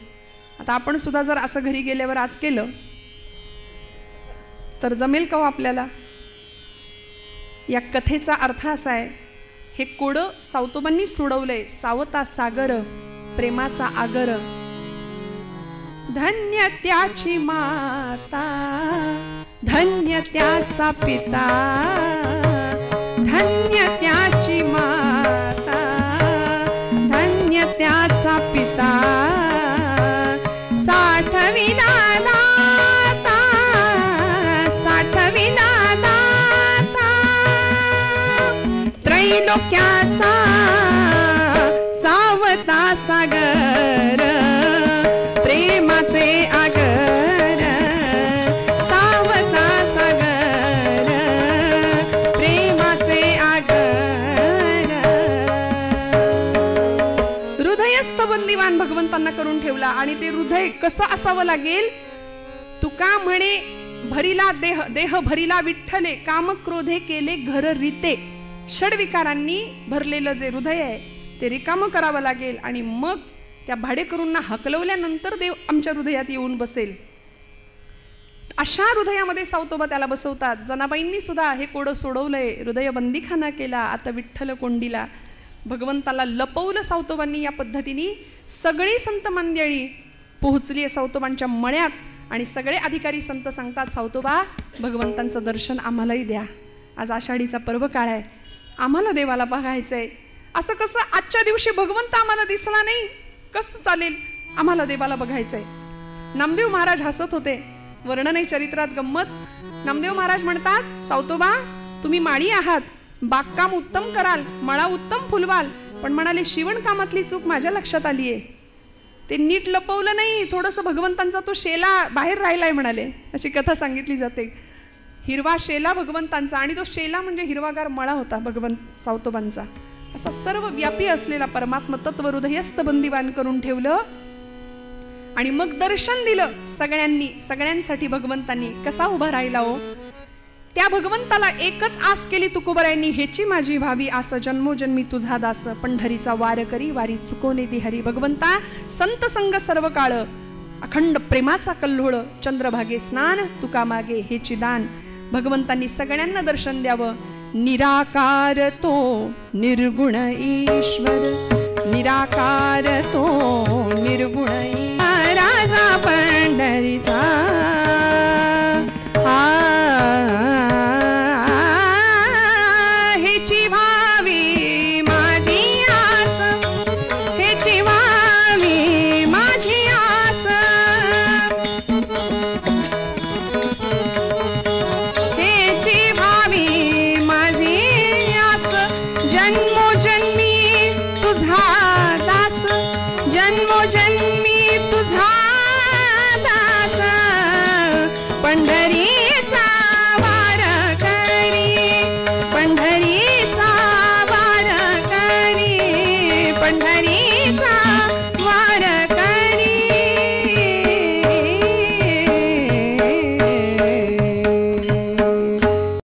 आता आपण सुद्धा जर असं घरी गेल्यावर आज केलं तर जमेल का हो आपल्याला? या कथेचा अर्थ असा आहे, हे कोडं सावतोबांनी सोडवलंय. सावता सागर प्रेमाचा आगर, धन्य त्याची माता, धन्य त्याचा पिता, धन्य त्याची माता, धन्य त्याचा पिता. साठविला दाता, साठविला दाता, त्रैलोक्याचा सावता सागर, प्रेमाचे आगर, सावता सागर, प्रेमाचे आगर. हृदयस्थ बंदिवान भगवंतांना करून ठेवला. आणि ते हृदय कसं असावं लागेल? तुका म्हणे, भरिला देह, देह भरिला विठ्ठले, काम क्रोधे केले घर रीते. षडविकारांनी भरलेलं जे हृदय आहे ते रिकामं करावं लागेल. आणि मग त्या भाडेकरूंना हकलवल्यानंतर देव आमच्या हृदयात येऊन बसेल. अशा हृदयामध्ये सावतोबा त्याला बसवतात. जनाबाईंनी सुद्धा हे कोडं सोडवलंय. हृदय बंदीखाना केला, आता विठ्ठल कोंडीला. भगवंताला लपवलं सावतोबांनी. या पद्धतीने सगळी संत मंडळी पोहोचली आहे सावतोबांच्या मळ्यात. आणि सगळे अधिकारी संत सांगतात, सावतोबा भगवंतांचं दर्शन आम्हालाही द्या. आज आषाढीचा पर्व काळ आहे, आम्हाला देवाला बघायचंय. असं कसं आजच्या दिवशी भगवंत आम्हाला दिसला नाही, कसं चालेल? आम्हाला देवाला बघायचंय. नामदेव महाराज हसत होते. वर्णन आहे चरित्रात गंमत. नामदेव महाराज म्हणतात, सावतोबा तुम्ही माळी आहात, बागकाम उत्तम कराल, मळा उत्तम फुलवाल, पण म्हणाले शिवणकामातली चूक माझ्या लक्षात आली आहे. ते नीट लपवलं नाही, थोडंसं भगवंतांचा तो शेला बाहेर राहिलाय म्हणाले. अशी कथा सांगितली जाते. हिरवा शेला भगवंतांचा, आणि तो शेला म्हणजे हिरवागार मळा होता भगवंत सावतोबांचा. असा सर्व व्यापी असलेला परमात्मा तत्व हृदयस्थ बंदिवान करून ठेवलं. आणि मग दर्शन दिलं सगळ्यांसाठी भगवंतांनी. कसा उभा राहिला हो. त्या भगवंताला एकच आस केली तुकोबरायांनी, हेची माझी भावी आस, जन्मोजन्मी तुझा दास, पंढरीचा वार करी वारी चुकोने दे हरी. भगवंता संत संग सर्व काळ, अखंड प्रेमाचा कल्लोळ, चंद्रभागे स्नान, तुका मागे हेची दान. भगवंतांनी सगळ्यांना दर्शन द्यावं. निराकार तो निर्गुण ईश्वर, निराकार तो निर्गुण राजा पंढरीचा. हेची व्हावी माझी आस, हेची व्हावी माझी आस, हेची व्हावी माझी आस, जन्मोजन्मी तुझा दास, जन्मोजन्मी तुझा दास, पंढरी